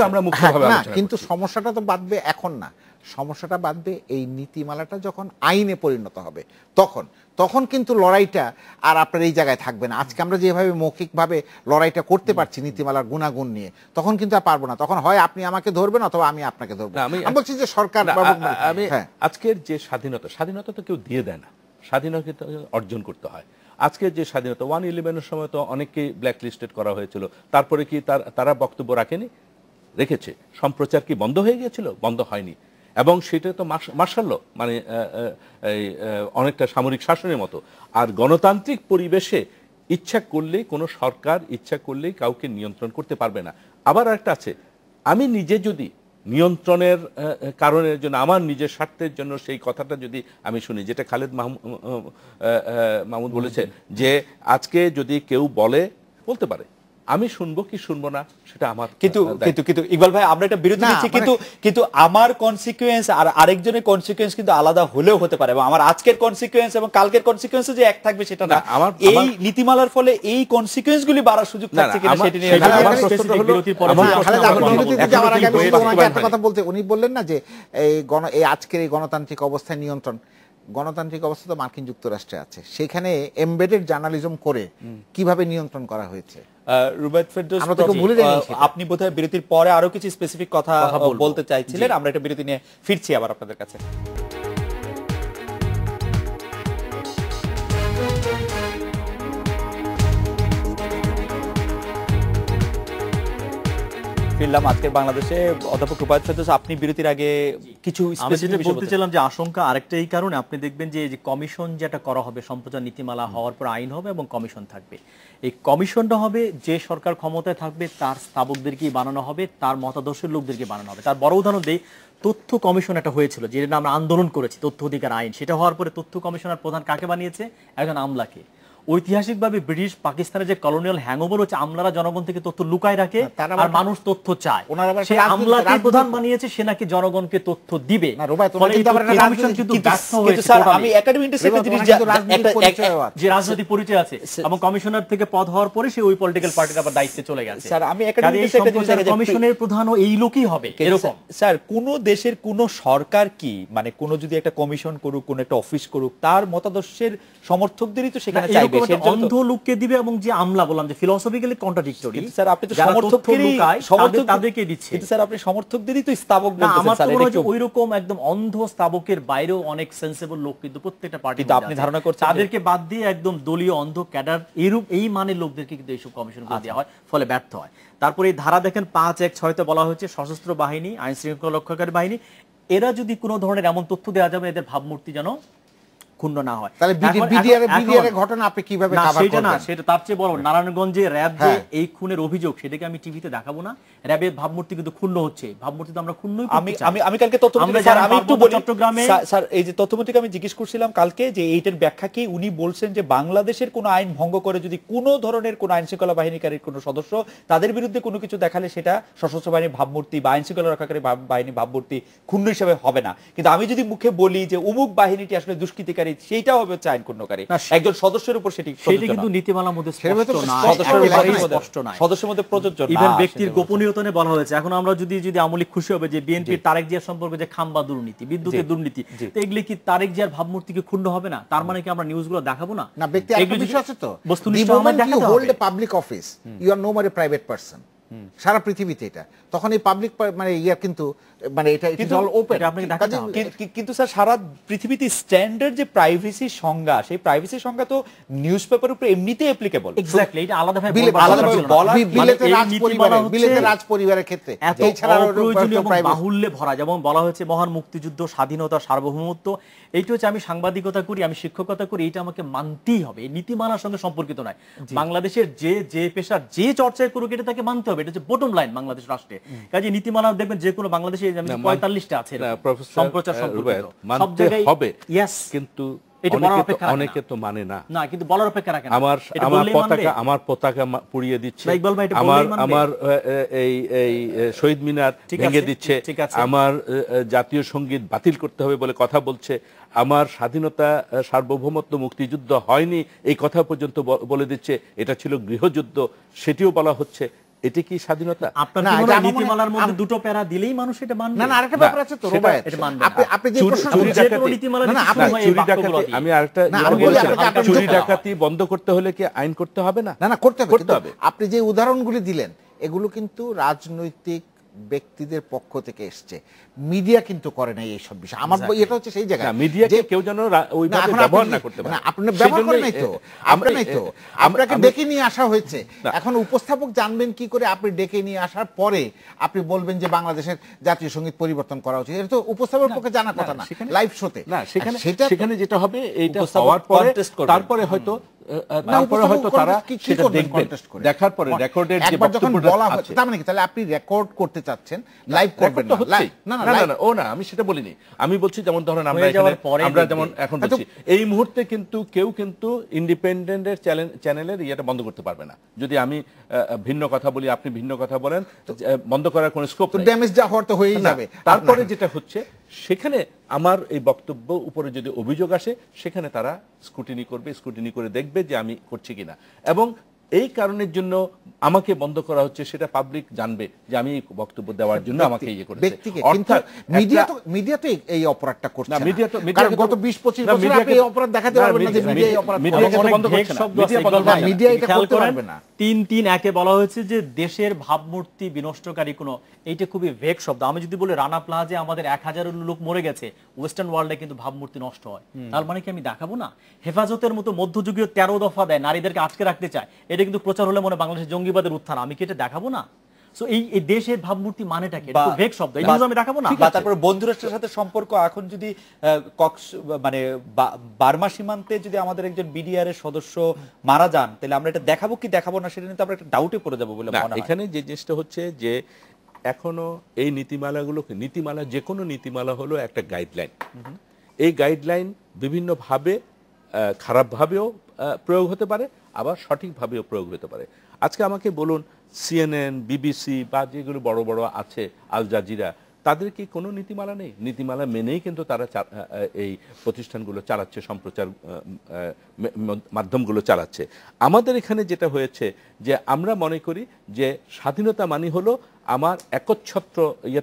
B: আমরা মুক্তভাবে আলোচনা করছি।
C: কিন্তু সমস্যাটা তো বাঁধবে এখন না, সমস্যাটা বাঁধবে এই নীতিমালাটা যখন আইনে পরিণত হবে, তখন কিন্তু লড়াইটা আর আপনার এই জায়গায় থাকবে না। আজকে আমরা যেভাবে মৌখিকভাবে লড়াইটা করতে পারছি নীতিমালার গুণাগুণ নিয়ে, তখন কিন্তু আর পারবো না। তখন হয় আপনি আমাকে ধরবেন অথবা আমি আপনাকে ধরবো। আমি বলছি যে সরকার,
B: আমি আজকের যে স্বাধীনতা তো কেউ দিয়ে দেয় না, স্বাধীনতা অর্জন করতে হয়। আজকের যে স্বাধীনতা 1/11 সময় তো অনেককেই ব্ল্যাক লিস্টেড করা হয়েছিল, তারপরে কি তারা বক্তব্য রেখেছে? সম্প্রচার কি বন্ধ হয়ে গিয়েছিল? বন্ধ হয়নি। এবং সেটা তো মার্শাল ল, মানে অনেকটা সামরিক শাসনের মতো। আর গণতান্ত্রিক পরিবেশে ইচ্ছা করলেই কোনো সরকার ইচ্ছা করলেই কাউকে নিয়ন্ত্রণ করতে পারবে না। আবার একটা আছে, আমি নিজে যদি নিয়ন্ত্রণের কারণের জন্য, আমার নিজের স্বার্থের জন্য সেই কথাটা যদি আমি শুনি, যেটা খালেদ মাহমুদ বলেছে, যে আজকে যদি কেউ বলতে পারে, আমি শুনবো কি শুনবো না সেটা আমার।
A: কিন্তু ইকবাল ভাই, আমরা এটা বিরোধী নিচ্ছি, কিন্তু আমার কনসিকুয়েন্স আর আরেকজনের কনসিকুয়েন্স কিন্তু আলাদা হলেও হতে পারে, এবং আমার আজকের কনসিকুয়েন্স এবং কালকের কনসিকুয়েন্স যে এক থাকবে সেটা না। এই নীতিমালার ফলে এই কনসিকুয়েন্স গুলি বাড়ার সুযোগ থাকছে কিনা সেটা নিয়ে
C: একটা কথা বলতে, উনি বললেন না যে এই আজকের এই গণতান্ত্রিক অবস্থায় গণতান্ত্রিক অবস্থা তো মার্কিন যুক্তরাষ্ট্রে আছে, সেখানে এমবেডেড জার্নালিজম করে কিভাবে নিয়ন্ত্রণ করা হয়েছে।
A: রুবায়েত ফেরদৌস, আপনি বোধহয় বিরতির পরে আরো কিছু স্পেসিফিক কথা বলতে চাইছিলেন, আমরা একটা বিরতি নিয়ে ফিরছি আবার আপনাদের কাছে। ফিরলাম আজকের বাংলাদেশে। অধ্যাপক রুবায়েত ফেরদৌস, আপনি বিরতির আগে কিছু
D: আমি যেটা বলতে চাইলাম যে আশঙ্কা আরেকটা এই কারণে, আপনি দেখবেন যে কমিশন যেটা করা হবে, সম্প্রচার নীতিমালা হওয়ার পর আইন হবে এবং কমিশন থাকবে। এই কমিশনটা হবে যে সরকার ক্ষমতায় থাকবে তার স্থাপকদেরকেই বানানো হবে, তার মতাদর্শের লোকদেরকে বানানো হবে। তার বড় উদাহরণ দেই, তথ্য কমিশন একটা হয়েছিল যেটা আমরা আন্দোলন করেছি, তথ্য অধিকার আইন। সেটা হওয়ার পরে তথ্য কমিশনার প্রধান কাকে বানিয়েছে? একজন আমলাকে। ঐতিহাসিকভাবে ব্রিটিশ পাকিস্তানের যে কলোনিয়াল হ্যাংওভার হচ্ছে, আমলারা জনগণ থেকে তথ্য লুকায় রাখে আর মানুষ তথ্য চায়। সে আমলাকে প্রধান বানিয়েছে, সে নাকি জনগণকে তথ্য দিবে।
A: আমি একাডেমি
D: যে রাজনৈতিক পরিচয় আছে এবং কমিশনার থেকে পদ হওয়ার পরে সে ওই পলিটিক্যাল পার্টির আবার দায়িত্বে চলে গেছে।
A: স্যার আমি
D: কমিশনের প্রধানও এই লোকই হবে এরকম।
A: স্যার কোন দেশের কোন সরকার কি মানে কোন যদি একটা কমিশন করুক, কোন একটা অফিস করুক, তার মতাদর্শের সমর্থকদেরই তো সেখানে চাইবে।
D: অন্ধ লোককে দিবে এবং যে আমলা বললাম যে ফিলোসফিক্যালি কন্ট্রাডিক্টরি।
A: স্যার আপনি তো তাদেরকে দিচ্ছে, কিন্তু স্যার আপনি সমর্থকদেরই তো স্থাপক বলতেছেন।
D: আমার তো মনে হয় ওইরকম একদম অন্ধ স্থাপকের বাইরেও অনেক সেন্সিবল লোক কিন্তু প্রত্যেকটা পার্টি,
A: আপনি ধারণা করছেন
D: তাদেরকে বাদ দিয়ে একদম দলীয় অন্ধ ক্যাডার এইরূপ এই মানের লোকদেরকে কিন্তু এইসব কমিশন করে দেওয়া হয়, ফলে ব্যর্থ হয়। তারপরে এই ধারা দেখেন 5(1)(6)তে বলা হয়েছে সশস্ত্র বাহিনী, আইন শৃঙ্খলা রক্ষাকারী বাহিনী, এরা যদি কোনো ধরনের এমন তথ্য দেওয়া যাবে এদের ভাবমূর্তি যেন ক্ষুণ্ণ না হয়।
C: তাহলে বিডিআর ঘটনা আপনি কিভাবে কভার করবেন?
D: সেটা না, সেটা তার চেয়ে বড়। নারায়ণগঞ্জে র্যাব যে এই খুনের অভিযোগ, সেটাকে আমি টিভিতে দেখাবো না। র্যাবের ভাবমূর্তি কিন্তু ক্ষুণ্ণ হচ্ছে, ভাবমূর্তি তো আমরা ক্ষুণ্ণই করতে চাই।
A: আমি কালকে তথ্যমন্ত্রী স্যার আমি একটু বলি চট্টগ্রামে স্যার, এই যে তথ্যমন্ত্রীকে আমি জিজ্ঞেস করছিলাম কালকে যে এইটার ব্যাখ্যা কি, উনি বলছেন যে বাংলাদেশের কোনো আইন ভঙ্গ করে যদি কোনো ধরনের কোনো আইন শৃঙ্খলা বাহিনীকারীর কোনো সদস্য তাদের বিরুদ্ধে কোনো কিছু দেখালে সেটা সশস্ত্র বাহিনীর ভাবমূর্তি বা আইন শৃঙ্খলা রক্ষাকারী বাহিনীর ভাবমূর্তি ক্ষুণ্ণ হিসেবে হবে না। কিন্তু আমি যদি মুখে বলি যে অমুক বাহিনীটি আসলে দুষ্কৃতিকারী, সেইটা হবে আইন ক্ষুণ্ণকারী একজন সদস্যের উপর, সেটা কিন্তু
D: নীতিমালার মধ্যে স্পষ্ট না,
A: সদস্যের মধ্যে প্রযোজ্য না।
D: ইভেন ব্যক্তির গোপনীয়তা নিয়ে বলা হয়েছে। এখন আমরা যদি আমলিক খুশি হবে যে বিএনপির তারেক জিয়ার সম্পর্কে যে খাম্বা দুর্নীতি, বিদ্যুতের দুর্নীতি, তো এগুলি কি তারেক জিয়ার ভাবমূর্তিকে ক্ষুণ্ণ হবে না? তার মানে কি আমরা নিউজগুলো দেখাবো না?
C: না, ব্যক্তি একটা বিষয় আছে তো,
D: বস্তুনিষ্ঠ আমরা দেখাতে হবে।
C: Hold a public office, you are no more a private person. সারা পৃথিবীতে এটা তখন এই পাবলিক মানে ইয়ার কিন্তু মানে এটা ইট ইজ অল ওপেন।
A: কিন্তু স্যার সারা পৃথিবীতে স্ট্যান্ডার্ড যে প্রাইভেসি সংজ্ঞা, সেই প্রাইভেসি সংজ্ঞা তো নিউজপেপারের উপর এমনিতেই অ্যাপ্লিকেবল।
D: এক্স্যাক্টলি, এটা আলাদাভাবে
C: বলা বিলেতে রাজ পরিবারের ক্ষেত্রে
D: এছাড়া প্রয়োজনীয় এবং বাহুল্যে ভরা, যেমন বলা হয়েছে মহান মুক্তিযুদ্ধ, স্বাধীনতা, সার্বভৌমত্ব। এইটা হচ্ছে আমি সাংবাদিকতা করি, আমি শিক্ষকতা করি, এটা আমাকে মানতেই হবে। এই নীতিমালার সঙ্গে সম্পর্কিত নয়। বাংলাদেশের যে পেশার যে চর্চায় করুক এটা তাকে মানতে হবে, এটা হচ্ছে বটম লাইন বাংলাদেশ রাষ্ট্রে। কাজে নীতিমালা দেখবেন যে কোনো বাংলাদেশে 45টা আছে সম্প্রচার সম্পর্কিত, সব জায়গায় হবে। ইয়েস, কিন্তু
B: অনেকে তো মানে না,
D: কিন্তু বলার অপেক্ষা রাখে না।
B: আমার পতাকা পুড়িয়ে দিচ্ছে, আমার এই শহীদ মিনার ভেঙে দিচ্ছে, আমার জাতীয় সঙ্গীত বাতিল করতে হবে বলে কথা বলছে, আমার স্বাধীনতা, সার্বভৌমত্ব, মুক্তিযুদ্ধ হয়নি এই কথা পর্যন্ত বলে দিচ্ছে, এটা ছিল গৃহযুদ্ধ, সেটিও বলা হচ্ছে। এটা কি স্বাধীনতা?
D: নীতিমালার মধ্যে দুটো প্যারা দিলেই মানুষ এটা মানবে না।
C: আরেকটা ব্যাপার আছে তো, আপনি যে
B: আমি আরেকটা চুরি ডাকাতি বন্ধ করতে হলে কি আইন করতে হবে না?
C: না, করতে হবে। আপনি যে উদাহরণগুলি দিলেন এগুলো কিন্তু রাজনৈতিক ব্যক্তিদের পক্ষ থেকে এসছে, মিডিয়া কিন্তু করে না এইসব বিষয়। আমার এটা হচ্ছে সেই জায়গা,
B: মিডিয়াকে কেউ যেন ওইভাবে ব্যবহার না করতে পারে।
C: আপনি ব্যবহার করেন নাই তো, আপনাকে ডেকে নিয়ে আসা হয়েছে। এখন উপস্থাপক জানবেন কি করে আপনি ডেকে নিয়ে আসার পরে আপনি বলবেন যে বাংলাদেশের জাতীয় সঙ্গীত পরিবর্তন করা উচিত? এটা তো উপস্থাপকের পক্ষে জানার কথা না লাইভ শোতে।
B: না, সেখানে যেটা হবে এইটা হওয়ার পরে তারপরে হয়তো তারা সেটা দেখবেন, দেখার পরে রেকর্ডের যে বক্তব্যটা আছে,
C: তার মানে কি তাহলে আপনি রেকর্ড করতে চাচ্ছেন, লাইভ করবেন না?
B: না, ও না, আমি সেটা বলিনি। আমি বলছি যেমন ধরেন আমরা যেমন এখন বলছি, এই মুহূর্তে কিন্তু কেউ কিন্তু ইন্ডিপেন্ডেন্টের চ্যানেলের ইয়েটা বন্ধ করতে পারবে না। যদি আমি ভিন্ন কথা বলি, আপনি ভিন্ন কথা বলেন, বন্ধ করার কোনো স্কোপ নেই।
C: ড্যামেজ যা হওয়ার তো হয়েই যাবে।
B: তারপরে যেটা হচ্ছে, সেখানে আমার এই বক্তব্য উপরে যদি অভিযোগ আসে, সেখানে তারা স্ক্রুটিনি করবে, স্ক্রুটিনি করে দেখবে যে আমি করছি কিনা, এবং এই কারণের জন্য আমাকে বন্ধ করা হচ্ছে সেটা পাবলিক জানবে যে আমি বক্তব্য দেওয়ার জন্য আমাকে ইয়ে করেছে।
C: অর্থাৎ মিডিয়া তো এই অপরাধটা করছে না। মিডিয়া গত 20-25 বছর আপনি এই অপরাধ দেখাতে পারবেন না যে মিডিয়া এই অপরাধ
D: বন্ধ করছে না। মিডিয়া এটা করতে পারবে না। 3-3-1 বলা হয়েছে যে দেশের ভাবমূর্তি বিনষ্টকারী কোনো, এইটা খুবই ভেগ শব্দ। আমি যদি বলি রানা প্লাজে আমাদের 1000 লোক মরে গেছে, ওয়েস্টার্ন ওয়ার্ল্ডে কিন্তু ভাবমূর্তি নষ্ট হয়, তার মানে কি আমি দেখাবো না? হেফাজতের মতো মধ্যযুগীয় 13 দফা দেয়, নারীদেরকে আটকে রাখতে চায়, এটা কিন্তু প্রচার হলে মনে বাংলাদেশের জঙ্গিবাদের উত্থান, আমি কি এটা দেখাবো না? সো এই দেশের ভাবমূর্তি মানেটা কি? এটা তো ভেগ শব্দ, এই নিউজ আমি দেখাবো না।
A: তারপরে বন্ধুরাষ্ট্রের সাথে সম্পর্ক এখন যদি মানে বার্মা সীমান্তে যদি আমাদের একজন বিডিআর এর সদস্য মারা যান, তাহলে আমরা এটা দেখাবো কি দেখাবো না সেটা নিয়ে তো আমরা একটা ডাউটে পড়ে যাবো বলে মনে হয়।
B: এখানে যে জিনিসটা হচ্ছে যে এখনো এই নীতিমালাগুলোকে, নীতিমালা যে কোনো নীতিমালা হলো একটা গাইডলাইন। এই গাইডলাইন বিভিন্নভাবে খারাপভাবেও প্রয়োগ হতে পারে, আবার সঠিকভাবেও প্রয়োগ হতে পারে। আজকে আমাকে বলুন, সিএনএন, বিবিসি বা যেগুলো বড় বড় আছে, আল জাজিরা, তাদের কি কোনো নীতিমালা নেই? নীতিমালা মেনেই কিন্তু তারা এই প্রতিষ্ঠানগুলো চালাচ্ছে, সম্প্রচার মাধ্যমগুলো চালাচ্ছে। আমাদের এখানে যেটা হয়েছে যে আমরা মনে করি যে স্বাধীনতা মানে হলো আমার একচ্ছত্র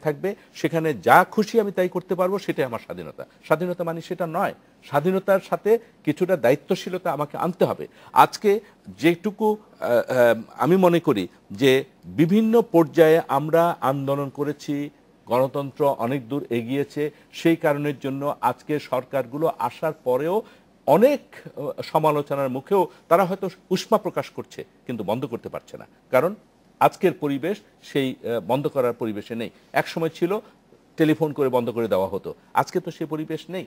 B: থাকবে, সেখানে যা খুশি আমি তাই করতে পারবো, সেটাই আমার স্বাধীনতা। স্বাধীনতা মানে সেটা নয়। স্বাধীনতার সাথে কিছুটা দায়িত্বশীলতা আমাকে আনতে হবে। আজকে যেটুকু আমি মনে করি যে বিভিন্ন পর্যায়ে আমরা আন্দোলন করেছি, গণতন্ত্র অনেক দূর এগিয়েছে, সেই কারণের জন্য আজকে সরকারগুলো আসার পরেও অনেক সমালোচনার মুখেও তারা হয়তো উষ্মা প্রকাশ করছে, কিন্তু বন্ধ করতে পারছে না। কারণ আজকের পরিবেশ সেই বন্ধ করার পরিবেশে নেই। এক সময় ছিল টেলিফোন করে বন্ধ করে দেওয়া হতো, আজকে তো সেই পরিবেশ নেই।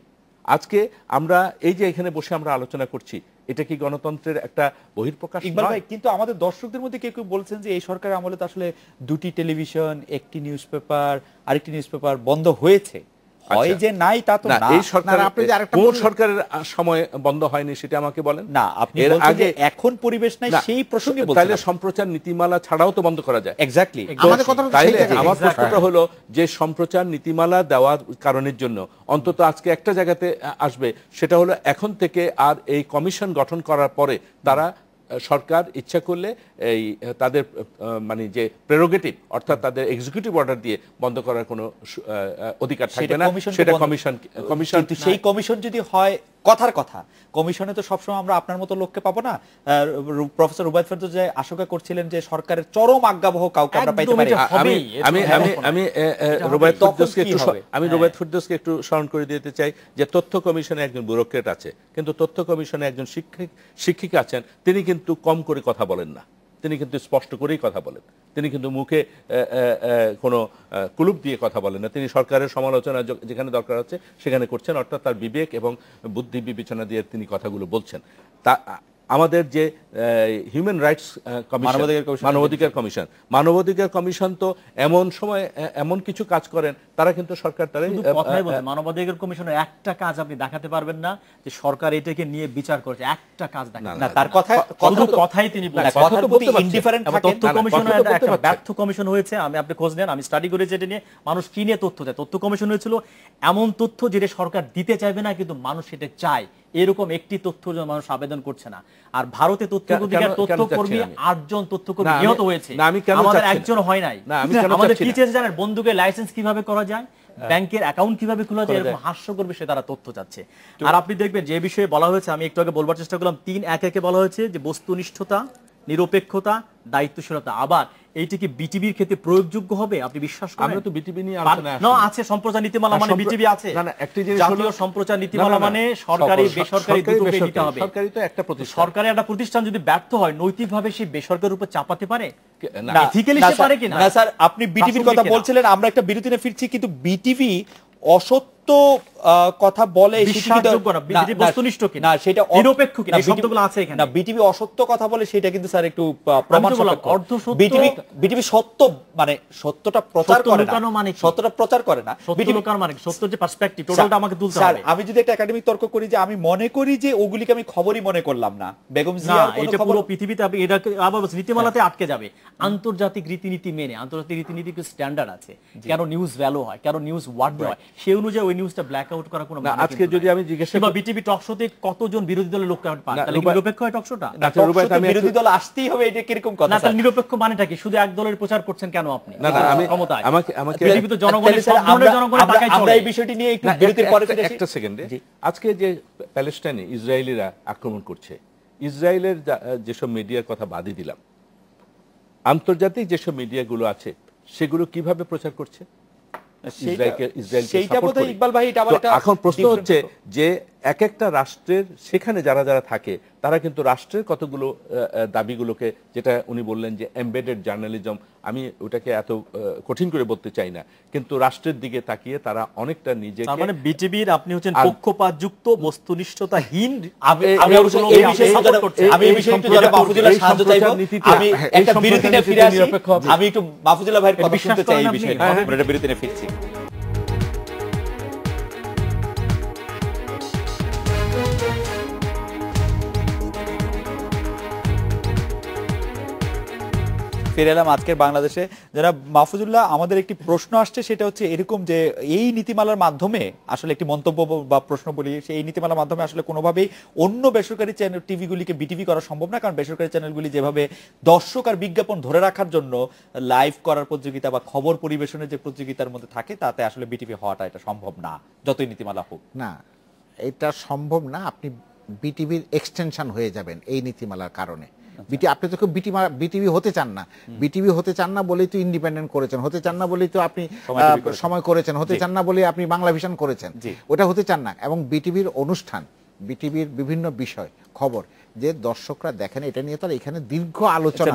B: আজকে আমরা এই যে এখানে বসে আমরা আলোচনা করছি, এটা কি গণতন্ত্রের একটা বহিঃপ্রকাশ?
A: ইকবাল ভাই, কিন্তু আমাদের দর্শকদের মধ্যে কেউ কেউ বলছেন যে এই সরকারের আমলে তো আসলে দুটি টেলিভিশন, একটি নিউজ পেপার, আরেকটি নিউজ পেপার বন্ধ হয়েছে, হয় যে নাই তা তো না।
B: এই সরকার, আপনি যে আরেকটা কোন সরকারের সময় বন্ধ হয়নি সেটা আমাকে বলেন
A: না। আপনি বলছেন যে এখন পরিবেশ নাই, সেই প্রসঙ্গে বলছেন।
B: তাহলে সম্প্রচার নীতিমালা ছাড়াও তো বন্ধ করা যায়।
A: এক্স্যাক্টলি।
B: আমাদের কথা তাইলে আমার প্রশ্নটা হলো যে সম্প্রচার নীতিমালা দেওয়ার কারণের জন্য অন্তত আজকে একটা জায়গাতে আসবে, সেটা হলো এখন থেকে আর এই কমিশন গঠন করার পরে তারা সরকার ইচ্ছা করলে এই তাদের মানে যে প্রেরোগেটিভ, অর্থাৎ তাদের এক্সিকিউটিভ অর্ডার দিয়ে বন্ধ করার কোনো অধিকার থাকবে না। সেটা কমিশন।
A: সেই কমিশন যদি হয়, কথার কথা, কমিশনে তো সবসময় আমরা আপনার মতো লোককে পাবো না। প্রফেসর রুবায়েত ফেরদৌস যে আশঙ্কা করছিলেন যে সরকারের চরম আজ্ঞাবহ কাউকে আমরা পাইতে পারি।
B: আমি রুবায়েত ফেরদৌসকে একটু স্মরণ করে দিতে চাই যে তথ্য কমিশনে একজন ব্যুরোক্রেট আছে, কিন্তু তথ্য কমিশনে একজন শিক্ষিকা আছেন, তিনি কিন্তু কম করে কথা বলেন না, তিনি কিন্তু স্পষ্ট করেই কথা বলেন। তিনি কিন্তু মুখে কোনো কুলুপ দিয়ে কথা বলেন না। তিনি সরকারের সমালোচনা যেখানে দরকার আছে সেখানে করছেন, অর্থাৎ তার বিবেক এবং বুদ্ধি বিবেচনা দিয়ে তিনি কথাগুলো বলছেন। তা আমাদের যে হিউম্যান রাইটস কমিশন, মানবাধিকার কমিশন তো এমন সময় এমন কিছু কাজ করেন, তারা কিন্তু সরকার তারাই
D: কথাই বলে। মানবাধিকার কমিশনের একটা কাজ আপনি দেখাতে পারবেন না যে সরকার এটাকে নিয়ে বিচার করেছে, একটা কাজ দেখান না।
A: তার
D: কথাই তিনি বলেন। তথ্য কমিশন একটা ব্যর্থ কমিশন হয়েছে। আপনি খোঁজ নেন, আমি স্টাডি করেছি এটা নিয়ে। মানুষ কি নিয়ে তথ্য দেয়? তথ্য কমিশন হয়েছিল এমন তথ্য যেটা সরকার দিতে চাইবে না, কিন্তু মানুষ সেটা চায়, এরকম একটি তথ্য মানুষ আবেদন করছে না। আর ভারতে তথ্যকর্মী 8 জন তথ্যকর্মী নিহত হয়েছে, আমাদের একজন হয় নাই। আমাদের কি চেয়েছে জানেন? বন্দুকের লাইসেন্স কিভাবে করা যায়, ব্যাংকের অ্যাকাউন্ট কিভাবে খোলা যায়, এরকম হাস্যকর বিষয়ে তারা তথ্য চাচ্ছে। আর আপনি দেখবেন যে বিষয়ে বলা হয়েছে, আমি একটু আগে বলবার চেষ্টা করলাম, 3.1 বলা হয়েছে যে বস্তুনিষ্ঠতা, নিরপেক্ষতা, দায়িত্বশীলতা। আবার এইটা কি বিটিভির ক্ষেত্রে প্রয়োগযোগ্য হবে? আপনি বিশ্বাস করেন?
B: আমরা তো বিটিভি নিয়ে আলোচনা
D: আছে। সম্প্রচার নীতিমালা মানে বিটিভি আছে। জাতীয় সম্প্রচার নীতিমালা মানে সরকারি বেসরকারি দুটোকে নিতে হবে।
B: সরকারি তো একটা প্রতিষ্ঠান।
D: সরকারি একটা প্রতিষ্ঠান যদি ব্যর্থ হয়, নৈতিকভাবে সেই বেসরকারির উপর চাপাতে পারে? এথিক্যালি সে পারে কিনা?
A: না স্যার, আপনি বিটিভির কথা বলছিলেন, আমরা একটা বিরতিতে ফিরছি, কিন্তু বিটিভি অসত্য কথা বলে,
D: বস্তুনিষ্ঠ কিনা, সেটা নিরপেক্ষ কিনা, এই শব্দগুলো আছে এখানে।
A: না, বিটিভি অসত্য কথা বলে সেটা কিন্তু স্যার একটু প্রমাণ সাপেক্ষ। বিটিভি সত্য মানে সত্যটা প্রচার করে না, সত্যটা প্রচার করে না।
D: সত্য যে পার্সপেক্টিভ, টোটালটা আমাকে তুলতে হবে।
A: আমি যদি একটা একাডেমিক তর্ক করি যে আমি মনে করি যে ওগুলিকে আমি খবরই মনে করলাম না, বেগম জিয়ার কোনো খবর
D: পুরো পৃথিবীতে এটা আবার নীতিমালাতে আটকে যাবে। আন্তর্জাতিক রীতিনীতি মেনে, আন্তর্জাতিক রীতিনীতির স্ট্যান্ডার্ড আছে, কেন নিউজ ভ্যালু হয়, কেন নিউজ ওয়ার্ড হয়, সেই অনুযায়ী ওই নিউজটা ব্ল্যাক আউট করা কোনো মানে।
B: আজকে যদি আমি জিজ্ঞেস করি
D: বিটিভি টক শোতে কতজন বিরোধী দলের লোক পান, তাহলে নিরপেক্ষ হয় টক শোটা?
A: বিরোধী দল আসতেই হবে, এটা কিরকম কথা?
D: না, তাহলে নিরপেক্ষ মানেটা কি? শুধু এক দলের প্রচার করছেন কেন আপনি?
B: না, আমি আমাকে
D: বিটিভি তো জনগণের, সব ধরনের জনগণের টাকায় চলে।
A: আমরা এই বিষয়টি নিয়ে একটু বিরতির পরে
B: একটা সেকেন্ডে, আজকে যে প্যালেস্টাইনে ইসরায়েলিরা আক্রমণ করছে, ইসরায়েলের যেসব মিডিয়ার কথা বাদই দিলাম, আন্তর্জাতিক যেসব মিডিয়াগুলো আছে সেগুলো কিভাবে প্রচার করছে?
A: সেইটা বোধহয় ইকবাল ভাই, এটা আবার
B: এখন প্রশ্ন হচ্ছে যে এক একটা রাষ্ট্রের সেখানে যারা যারা থাকে তারা কিন্তু রাষ্ট্রের কতগুলো দাবিগুলোকে, যেটা উনি বললেন যে এমবেডেড জার্নালিজম, আমি ওটাকে এত কঠিন করে বলতে চাই না, কিন্তু রাষ্ট্রের দিকে তাকিয়ে তারা অনেকটা নিজেকে,
D: তার মানে বিটিভির আপনি হচ্ছেন পক্ষপাতযুক্ত, বস্তুনিষ্ঠতাহীন।
A: আমি এই বিষয়ে একটু যারা মাহফুজুল্লাহ সাহায্য চাইবো, আমি একটা বিরতিতে ফিরে আসি, আমি একটু মাহফুজুল্লাহ ভাইয়ের কথা শুনতে চাই এই বিষয়ে। আমরা একটা বিরতিতে ফিরছি। ফিরে এলাম আজকের বাংলাদেশে। যারা মাহফুজুল্লাহ, আমাদের একটি প্রশ্ন আসছে, সেটা হচ্ছে এরকম যে এই নীতিমালার মাধ্যমে আসলে একটি মন্তব্য বা প্রশ্ন বলি, এই নীতিমালার মাধ্যমে আসলে কোনোভাবেই অন্য বেসরকারি চ্যানেল টিভিগুলিকে বিটিভি করা সম্ভব না, কারণ বেসরকারি চ্যানেলগুলি যেভাবে দর্শক আর বিজ্ঞাপন ধরে রাখার জন্য লাইভ করার প্রতিযোগিতা বা খবর পরিবেশনের যে প্রতিযোগিতার মধ্যে থাকে, তাতে আসলে বিটিভি হওয়াটা এটা সম্ভব না, যতই নীতিমালা হোক।
C: না, এটা সম্ভব না। আপনি বিটিভির এক্সটেনশন হয়ে যাবেন এই নীতিমালার কারণে। আপনি তো বিটিভি হতে চান না, বিটিভি হতে চান না বলেই তো ইন্ডিপেন্ডেন্ট করেছেন, হতে চান না বলেই তো আপনি সময় করেছেন, হতে চান না বলেই আপনি বাংলা ভিশন করেছেন, ওটা হতে চান না। এবং বিটিভির অনুষ্ঠান, বিটিভির বিভিন্ন বিষয় খবর যে দর্শকরা দেখেন, এটা নিয়ে তো এখানে দীর্ঘ আলোচনা,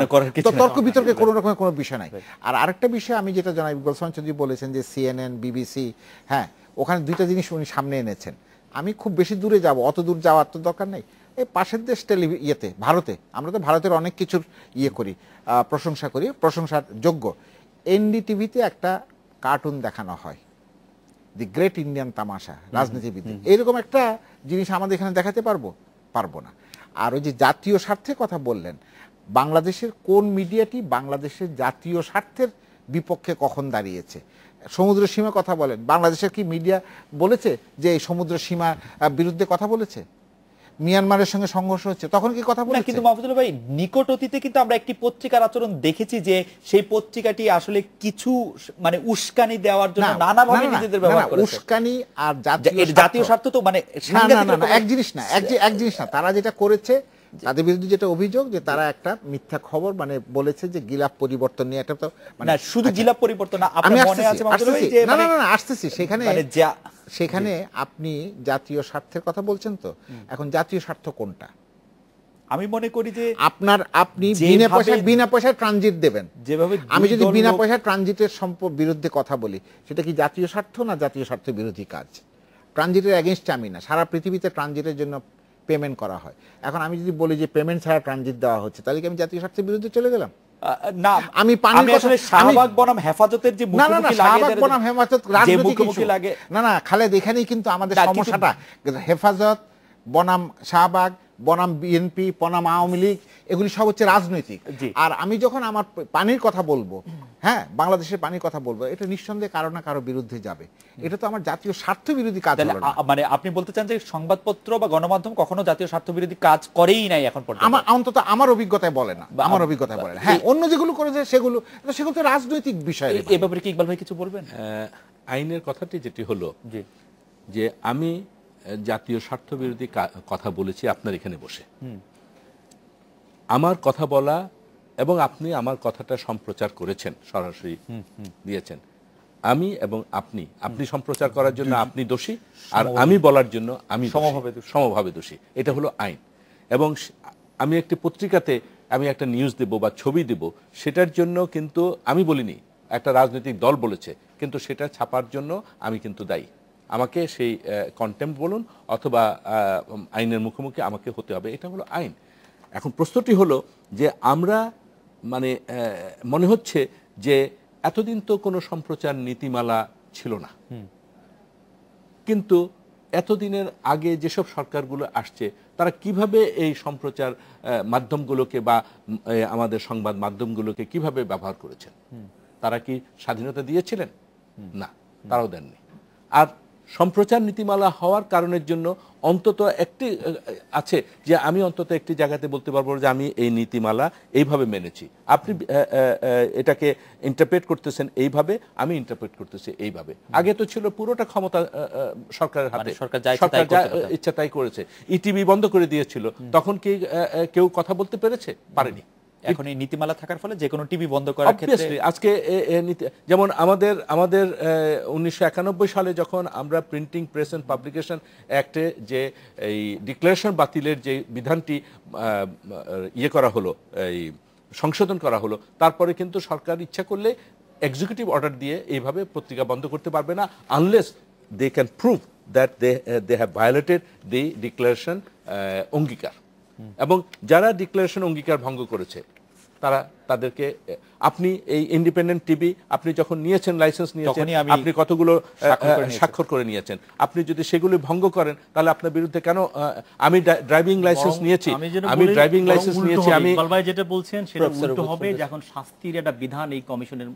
C: তর্ক বিতর্কে কোনো রকমের কোনো বিষয় নাই। আর আরেকটা বিষয় আমি যেটা জানাই, গোলসমান চৌধুরী বলেছেন যে সিএনএন, বিবিসি, হ্যাঁ, ওখানে দুইটা জিনিস উনি সামনে এনেছেন। আমি খুব বেশি দূরে যাব, অত দূর যাওয়ার তো দরকার নেই। এই পাশের দেশ ইয়েতে, ভারতে, আমরা তো ভারতের অনেক কিছুর করি, প্রশংসা করি, প্রশংসার যোগ্য। এনডিটিভিতে একটা কার্টুন দেখানো হয়, দি গ্রেট ইন্ডিয়ান তামাশা, রাজনীতিবিদ, এইরকম একটা জিনিস আমাদের এখানে দেখাতে পারবো না। আর ওই যে জাতীয় স্বার্থের কথা বললেন, বাংলাদেশের কোন মিডিয়াটি বাংলাদেশের জাতীয় স্বার্থের বিপক্ষে কখন দাঁড়িয়েছে? সমুদ্র সীমা কথা বলেন, বাংলাদেশের কি মিডিয়া বলেছে যে এই সমুদ্র সীমার বিরুদ্ধে কথা বলেছে? মিয়ানমারের সঙ্গে সংঘর্ষ হচ্ছে, তখন কি কথা বলেছে?
A: কিন্তু মাহফুজুল্লাহ ভাই, নিকট অতীতে কিন্তু আমরা একটি পত্রিকার আচরণ দেখেছি যে সেই পত্রিকাটি আসলে কিছু মানে উস্কানি দেওয়ার জন্য নানাভাবে নিজেদের ব্যবহার করেছে।
C: উস্কানি আর
A: জাতীয় স্বার্থ তো মানে
C: এক জিনিস না, এক জিনিস না। তারা যেটা করেছে, তাদের বিরুদ্ধে যেটা অভিযোগ, যে তারা একটা মিথ্যা খবর মানে বলেছে যে গিলাফ পরিবর্তন নিয়ে একটা, তো মানে
A: শুধু গিলাফ পরিবর্তন না, আপনার মনে আছে মাহফুজুল্লাহ ভাই যে
C: আসতেছি সেখানে আপনি জাতীয় স্বার্থের কথা বলছেন, তো এখন জাতীয় স্বার্থ কোনটা?
A: আমি মনে করি যে
C: আপনি বিনা পয়সায় ট্রানজিট দেবেন, যেভাবে আমি যদি বিনা পয়সায় ট্রানজিটের বিরুদ্ধে কথা বলি, সেটা কি জাতীয় স্বার্থ না জাতীয় স্বার্থ বিরোধী কাজ? ট্রানজিটের এগেইনস্টে আমি না, সারা পৃথিবীতে ট্রানজিটের জন্য পেমেন্ট করা হয়। এখন আমি যদি বলি যে পেমেন্ট ছাড়া ট্রানজিট দেওয়া হচ্ছে, তাহলে কি আমি জাতীয় স্বার্থের বিরুদ্ধে চলে গেলাম?
A: না, আমি পানির কথা, শাহবাগ বনাম হেফাজতের যে মুখোমুখি লাগে,
C: শাহবাগ বনাম হেফাজত রাজনৈতিক ইস্যু লাগে না, খালেদ, এখানেই কিন্তু আমাদের সমস্যাটা। হেফাজত বনাম শাহবাগ বনাম বিএনপি বনাম আওয়ামী লীগ, এগুলি সব হচ্ছে রাজনৈতিক। আর আমি যখন আমার পানির কথা বলবো, হ্যাঁ, বাংলাদেশের পানির কথা বলবো, এটা নিঃসন্দেহে কারো না কারো বিরুদ্ধে যাবে। এটা তো আমার জাতীয় স্বার্থ বিরোধী কাজ হলো না।
A: মানে আপনি বলতে চান যে সংবাদপত্র বা গণমাধ্যম কখনো জাতীয় স্বার্থ বিরোধী কাজ করেই নাই এখন পর্যন্ত?
C: অন্তত আমার অভিজ্ঞতায় বলে না, আমার অভিজ্ঞতায় বলে না। হ্যাঁ, অন্য যেগুলো করেছে সেগুলো তো রাজনৈতিক বিষয়।
A: এই ব্যাপারে কি ইকবাল ভাই কিছু বলবেন?
B: আইনের কথাটি যেটি হলো যে আমি জাতীয় স্বার্থ বিরোধী কথা বলেছি আপনার এখানে বসে, আমার কথা বলা এবং আপনি আমার কথাটা সম্প্রচার করেছেন, সরাসরি দিয়েছেন, আমি এবং আপনি সম্প্রচার করার জন্য আপনি দোষী, আর আমি বলার জন্য আমি সমভাবে দোষী। এটা হলো আইন। এবং আমি একটি পত্রিকাতে আমি একটা নিউজ দেব বা ছবি দেব, সেটার জন্য কিন্তু আমি বলিনি, একটা রাজনৈতিক দল বলেছে, কিন্তু সেটা ছাপার জন্য আমি কিন্তু দায়ী। আমাকে সেই কন্টেম্প বলুন অথবা আইনের মুখোমুখি আমাকে হতে হবে, এটা হলো আইন। এখন প্রশ্নটি হলো যে আমরা মানে মনে হচ্ছে যে এতদিন তো কোনো সম্প্রচার নীতিমালা ছিল না, কিন্তু এতদিনের আগে যেসব সরকারগুলো আসছে তারা কিভাবে এই সম্প্রচার মাধ্যমগুলোকে বা আমাদের সংবাদ মাধ্যমগুলোকে কিভাবে ব্যবহার করেছেন? তারা কি স্বাধীনতা দিয়েছিলেন? না, তারাও দেননি। আর সম্প্রচার নীতিমালা হওয়ার কারণের জন্য অন্তত একটি আছে যে আমি অন্তত একটি জায়গাতে বলতে পারবো যে আমি এই নীতিমালা এইভাবে মেনেছি, আপনি এটাকে ইন্টারপ্রেট করতেছেন এইভাবে, আমি ইন্টারপ্রেট করতেছি এইভাবে। আগে তো ছিল পুরোটা ক্ষমতা সরকারের হাতে, সরকার ইচ্ছা তাই করেছে। ইটিভি বন্ধ করে দিয়েছিল, তখন কি কেউ কথা বলতে পেরেছে? পারেনি।
A: এখন এই নীতিমালা থাকার ফলে যে কোনো টিভি বন্ধ করার ক্ষেত্রে
B: আজকে যেমন আমাদের 1991 সালে যখন আমরা প্রিন্টিং প্রেস এন্ড পাবলিকেশন অ্যাক্টে যে এই ডিক্লারেশন বাতিলের যে বিধানটি ইয়ে করা হলো, এই সংশোধন করা হলো, তারপরে কিন্তু সরকার ইচ্ছা করলে এক্সিকিউটিভ অর্ডার দিয়ে এইভাবে পত্রিকা বন্ধ করতে পারবে না, unless they can prove that they have violated the declaration অঙ্গীকার। এবং যারা ডিক্লারেশন অঙ্গীকার ভঙ্গ করেছে তাদেরকে আপনি এই ইন্ডিপেন্ডেন্ট টিভি আপনি যখন নিয়েছেন, লাইসেন্স নিয়েছেন, আপনি কতগুলো স্বাক্ষর করে নিয়েছেন, আপনি যদি সেগুলি ভঙ্গ করেন তাহলে আপনার বিরুদ্ধে কেন? আমি ড্রাইভিং লাইসেন্স নিয়েছি, আমি
D: ভাই যেটা বলছেন সেটা উল্টো হবে। যখন শাস্তির একটা বিধান এই কমিশনের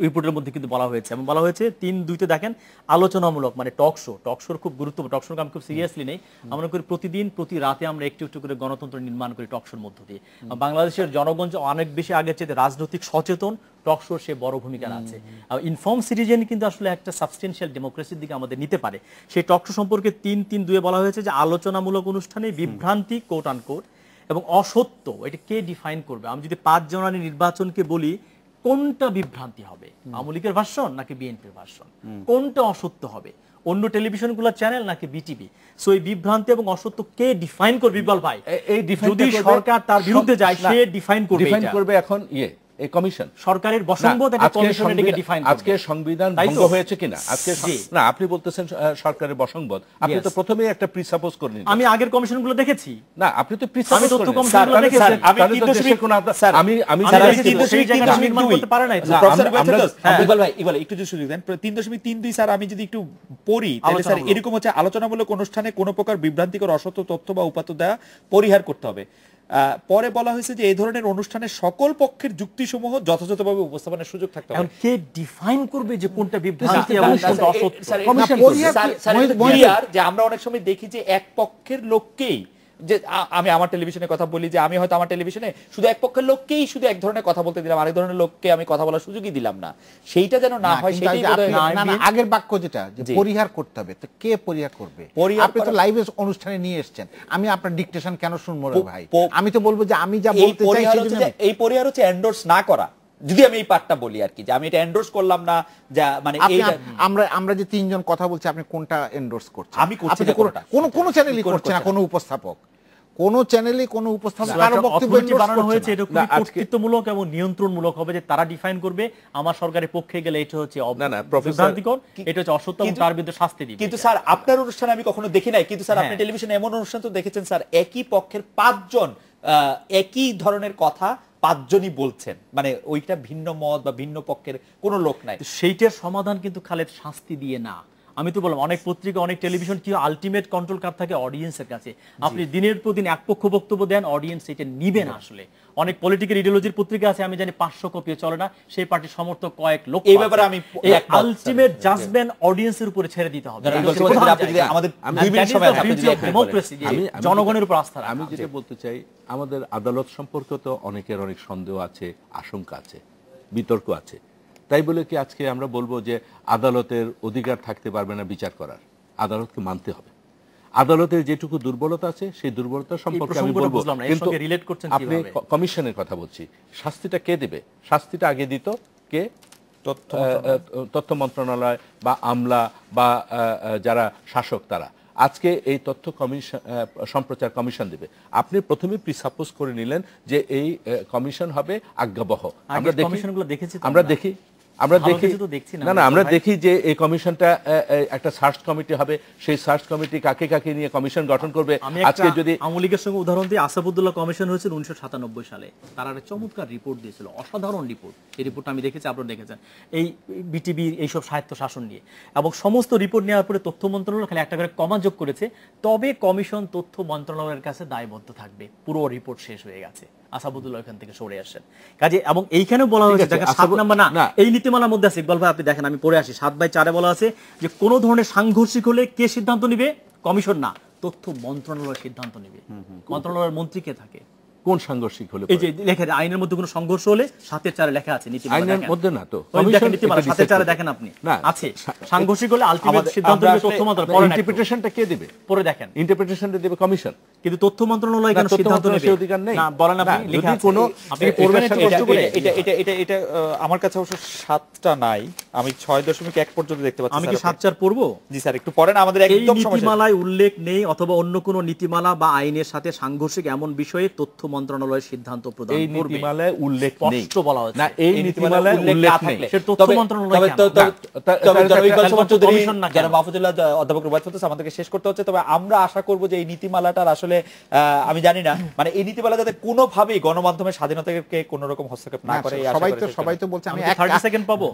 D: রিপোর্টের মধ্যে কিন্তু বলা হয়েছে, এবং বলা হয়েছে ৩(২)তে দেখেন আলোচনামূলক, মানে টকশোর খুব গুরুত্বপূর্ণ। টকশোর আমি খুব সিরিয়াসলি নেই, আমরা করি প্রতিদিন প্রতি রাতে আমরা একটু একটু করে গণতন্ত্র নির্মাণ করি টকশোর মধ্য দিয়ে। বাংলাদেশের জনগণ অনেক বেশি আগের চেয়ে রাজনৈতিক সচেতন, টকশোর সে বড় ভূমিকা আছে। ইনফর্ম সিটিজেন কিন্তু আসলে একটা সাবস্টেনশিয়াল ডেমোক্রেসির দিকে আমাদের নিতে পারে। সেই টকশো সম্পর্কে ৩(৩)(২)-এ বলা হয়েছে যে আলোচনামূলক অনুষ্ঠানে বিভ্রান্তি কোট আনকোট এবং অসত্য, এটা কে ডিফাইন করবে? আমি যদি ৫ জানুয়ারি নির্বাচনকে বলি কোনটা বিভ্রান্তি হবে, আওয়ামী লীগের ভার্সন নাকি বিএনপির ভার্সন, কোনটা অসত্য হবে, অন্য টেলিভিশনগুলোর চ্যানেল নাকি বিটিভি? সো এই বিভ্রান্তি এবং অসত্য কে ডিফাইন করবে? ইকবাল ভাই, যদি সরকার তার বিরুদ্ধে যায় সে ডিফাইন
B: করবে। এখন এই কমিশন
D: সরকারের বসম্বদ একটা কমিশন এটাকে ডিফাইন করবে।
B: আজকে সংবিধান ভঙ্গ হয়েছে কিনা? আজকে না, আপনি বলতেছেন সরকারের বসম্বদ, আপনি তো প্রথমেই একটা প্রিসাপোজ করে নিলেন।
D: আমি আগের কমিশনগুলো দেখেছি।
B: না, আপনি তো প্রিসাপোজ
D: আমি তথ্য কমিশনগুলো দেখেছি।
A: একটু যদি সুযোগ দেন ৩.৩২ স্যার, আমি যদি একটু পড়ি তাহলে স্যার এরকম হচ্ছে, আলোচনামূলক অনুষ্ঠানে কোনো প্রকার বিভ্রান্তিকর অসত্য তথ্য বা উপাত্ত দেওয়া পরিহার করতে হবে। পরে বলা হয়েছে যে এই ধরনের অনুষ্ঠানে সকল পক্ষের যুক্তিসমূহ যথাযথভাবে উপস্থাপনের সুযোগ থাকতে হবে।
D: কে ডিফাইন করবে যে কোনটা বিভ্রান্তি এবং কোনটা অসত্য?
A: যে আমরা অনেক সময় দেখি যে এক পক্ষের লোককেই, যে আমি আমার টেলিভিশনে কথা বলি যে আমি হয়তো আমার টেলিভিশনে শুধু এক পক্ষের লোককেই শুধু এক ধরনের কথা বলতে দিলাম, আরেক ধরনের লোককে আমি কথা বলার সুযোগই দিলাম না, সেইটা যেন না হয়। সেটাই
C: আগের বাক্য যেটা যে পরিহার করতে হবে, তো কে পরিহার করবে? আপনি তো লাইভ অনুষ্ঠানে নিয়ে এসেছেন, আমি আপনার ডিকটেশন কেন শুনবো রে ভাই? আমি তো বলবো যে আমি যা বলতে চাই
A: এই পরিহার হচ্ছে এন্ডোর্স না করা, যদি আমি এই পার্টটা বলি আর কি, যে আমি এটা এন্ডোর্স করলাম না, যা মানে
C: আমরা যে তিনজন কথা বলছি আপনি কোনটা এন্ডোর্স করছেন?
A: আমি করছি না,
C: কোন চ্যানেলই করছে না, কোন উপস্থাপক, কোন চ্যানেলে কোন উপস্থাপক কারো বক্তব্য
D: বানানো হয়েছে, এটা খুবই কর্তৃত্বমূলক এবং নিয়ন্ত্রণমূলক হবে, যে তারা ডিফাইন করবে আমার সরকারের পক্ষে গেলে এটা হচ্ছে বিভ্রান্তিকর, এটা হচ্ছে অসত্য এবং তার বিরুদ্ধে শাস্তি দিবে।
A: কিন্তু স্যার আপনার অনুষ্ঠানে আমি কখনো দেখি নাই, কিন্তু স্যার আপনি টেলিভিশনে এমন অনুষ্ঠান তো দেখেছেন স্যার, একই পক্ষের ৫ জন একই ধরনের কথা ৫ জনই বলছেন, মানে ওইটা ভিন্ন মত বা ভিন্ন পক্ষের কোনো লোক নাই।
D: সেইটার সমাধান কিন্তু খালেদ শাস্তি দিয়ে না। আমি তো বললাম অনেক পত্রিকা অনেক টেলিভিশন কি আলটিমেট কন্ট্রোল কার থাকে অডিয়েন্সের কাছে। আপনি দিনের পর দিন এক পক্ষ বক্তব্য দেন, অডিয়েন্স এটা নিবে না। আসলে অনেক পলিটিক্যাল ইডিওলজির পত্রিকা আছে, আমি জানি 500 কপিও চলে না, সেই পার্টির সমর্থক কয়েক লোক।
A: এই ব্যাপারে আমি
D: আলটিমেট জাজমেন্ট অডিয়েন্সের উপরে ছেড়ে দিতে হবে।
A: আমাদের 2 মিনিট সময় আছে,
D: ডেমোক্রেসি জনগণের উপর আস্থা।
B: আমি যেটা বলতে চাই, আমাদের আদালত সম্পর্কে তো অনেকের অনেক সন্দেহ আছে, আশঙ্কা আছে, বিতর্ক আছে। তাই বলে কি আজকে আমরা বলবো যে আদালতের অধিকার থাকতে পারবে না বিচার করার? আদালতকে মানতে হবে। আদালতের যেটুকু দুর্বলতা আছে সেই দুর্বলতা সম্পর্কে আমি বলবো, কিন্তু আপনি কমিশনের কথা বলছি, শাস্তিটা কে দেবে? শাস্তিটা আগে দিত কে? তথ্য মন্ত্রণালয় বা আমলা বা যারা শাসক, তারা। আজকে এই তথ্য কমিশন সম্প্রচার কমিশন দেবে। আপনি প্রথমে প্রিসাপোজ করে নিলেন যে এই কমিশন হবে আজ্ঞাবহ। আমরা দেখি যে এই কমিশনটা একটা সার্চ কমিটি হবে, সেই সার্চ কমিটি কাকে কাকে নিয়ে কমিশন গঠন করবে।
D: আজকে যদি আওয়ামী লীগের সঙ্গে উদাহরণ দিই, আসাদুল্লাহ কমিশন হয়েছিল 1997 সালে, তারা একটা চমৎকার রিপোর্ট দিয়েছিল, অসাধারণ রিপোর্ট। এই রিপোর্টটা আমি দেখেছি, আপনারা দেখেছেন, এই বিটিভি এইসব স্বায়ত্ত শাসন নিয়ে। এবং সমস্ত রিপোর্ট নেওয়ার পরে তথ্য মন্ত্রণালয় খালি একটা করে কমা যোগ করেছে, তবে কমিশন তথ্য মন্ত্রণালয়ের কাছে দায়বদ্ধ থাকবে। পুরো রিপোর্ট শেষ হয়ে গেছে, আসাদুল্লাহ এখান থেকে সরে আসেন কাজে। এবং এইখানেও বলা হয়েছে 7 নম্বর না, এই নীতিমালার মধ্যে আছে ইকবাল ভাই, আপনি দেখেন আমি পড়ে আসি, 7/4 বলা আছে যে কোনো ধরনের সাংঘর্ষিক হলে কে সিদ্ধান্ত নিবে? কমিশন না, তথ্য মন্ত্রণালয় সিদ্ধান্ত নিবে। মন্ত্রণালয়ের মন্ত্রী কে থাকে?
B: কোন সাংঘর্ষিক হলে?
D: এই যে লেখা আইনের মধ্যে কোনো সংঘর্ষ হলে 7/4 লেখা আছে নীতিমালা।
B: আইনের মধ্যে না তো,
D: নীতিমালা 7/4 দেখেন আপনি, আছে সাংঘর্ষিক হলে আলটিমেট সিদ্ধান্ত নিবে তথ্য মন্ত্রণালয়।
B: ইন্টারপ্রিটেশনটা কে দিবে?
D: পরে দেখেন,
B: ইন্টারপ্রিটেশনটা দিবে কমিশন।
D: কিন্তু তথ্য মন্ত্রণালয় এখানে সিদ্ধান্ত নেবে
B: অধিকার নেই।
D: না, বলেন আপনি,
B: না,
D: লেখা
B: যদি
D: আছে।
B: কোনো
D: আপনি কি পড়বেন
B: এখানে
D: কষ্ট করে?
A: এটা আমার কাছে অবশ্য 7টা নাই, আমি 6.1 পর্যন্ত দেখতে পাচ্ছি।
D: আমি কি 7 পড়বো?
A: জি স্যার, একটু পড়েন, আমাদের
D: এই
A: একদম সমস্যা।
D: নীতিমালায় উল্লেখ নেই অথবা অন্য কোনো নীতিমালা বা আইনের সাথে সাংঘর্ষিক এমন বিষয়ে তথ্য মন্ত্রণালয়ের সিদ্ধান্ত প্রদান
B: এই
D: করবে।
B: নীতিমালায় উল্লেখ নেই,
D: স্পষ্ট বলা হয়েছে।
B: না এই নীতিমালায় উল্লেখ নেই।
D: সে তথ্য মন্ত্রণালয় কেন? কমিশন না কেন?
A: যারা মাহফুজুল্লাহ অধ্যাপক রুবাইয়াত ফাতেহ, আমাদেরকে শেষ করতে হচ্ছে। তবে আমরা আশা করব যে এই নীতিমালাটার আসলে আমি জানি না, মানে এই নীতিমালা যাতে কোনোভাবেই গণমাধ্যমের স্বাধীনতাকে কোনো রকম হস্তক্ষেপ না করে।
C: সবাই তো বলছে, আমি
D: 30 সেকেন্ড পাবো।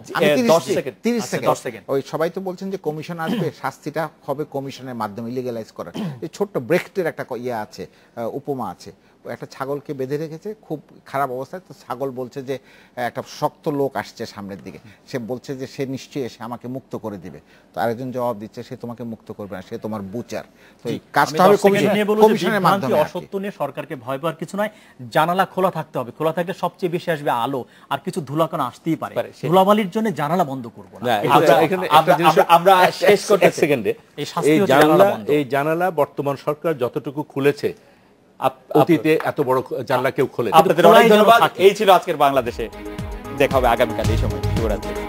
A: 10 সেকেন্ড।
C: 30
D: 10 সেকেন্ড।
C: ওই সবাই তো বলছেন যে কমিশন আসবে, শাস্তিটা হবে কমিশনের মাধ্যমে ইলিগালাইজ করার। এই ছোট্ট ব্রেক্টের একটা ইয়ে আছে, উপমা আছে। একটা ছাগলকে বেঁধে রেখেছে খুব খারাপ অবস্থায়, তো ছাগল বলছে যে একটা শক্ত লোক আসছে সামনের দিকে, সে বলছে যে সে নিশ্চয়ই এসে আমাকে মুক্ত করে দিবে। তো আরেকজন জবাব দিচ্ছে সে তোমাকে মুক্ত করবে না, সে তোমার বুচার। তো এই কাজটা হবে কমিশনের মাধ্যমে।
D: অসত্য নিয়ে সরকারকে ভয় পাওয়ার কিছু নয়, জানালা খোলা থাকতে হবে। খোলা থাকলে সবচেয়ে বেশি আসবে আলো, আর কিছু ধুলাকণা আসতেই পারে। ধুলাবালির জন্য জানালা বন্ধ করব না।
A: আমরা শেষ করতে
B: সেকেন্ডে এই জানালা বর্তমান সরকার যতটুকু খুলেছে, অতীতে এত বড় জানলা কেউ খোলে।
A: আপনাদের অনেক ধন্যবাদ। এই ছিল আজকের বাংলাদেশে। দেখা হবে আগামীকাল এই সময়। শুভরাত্রি।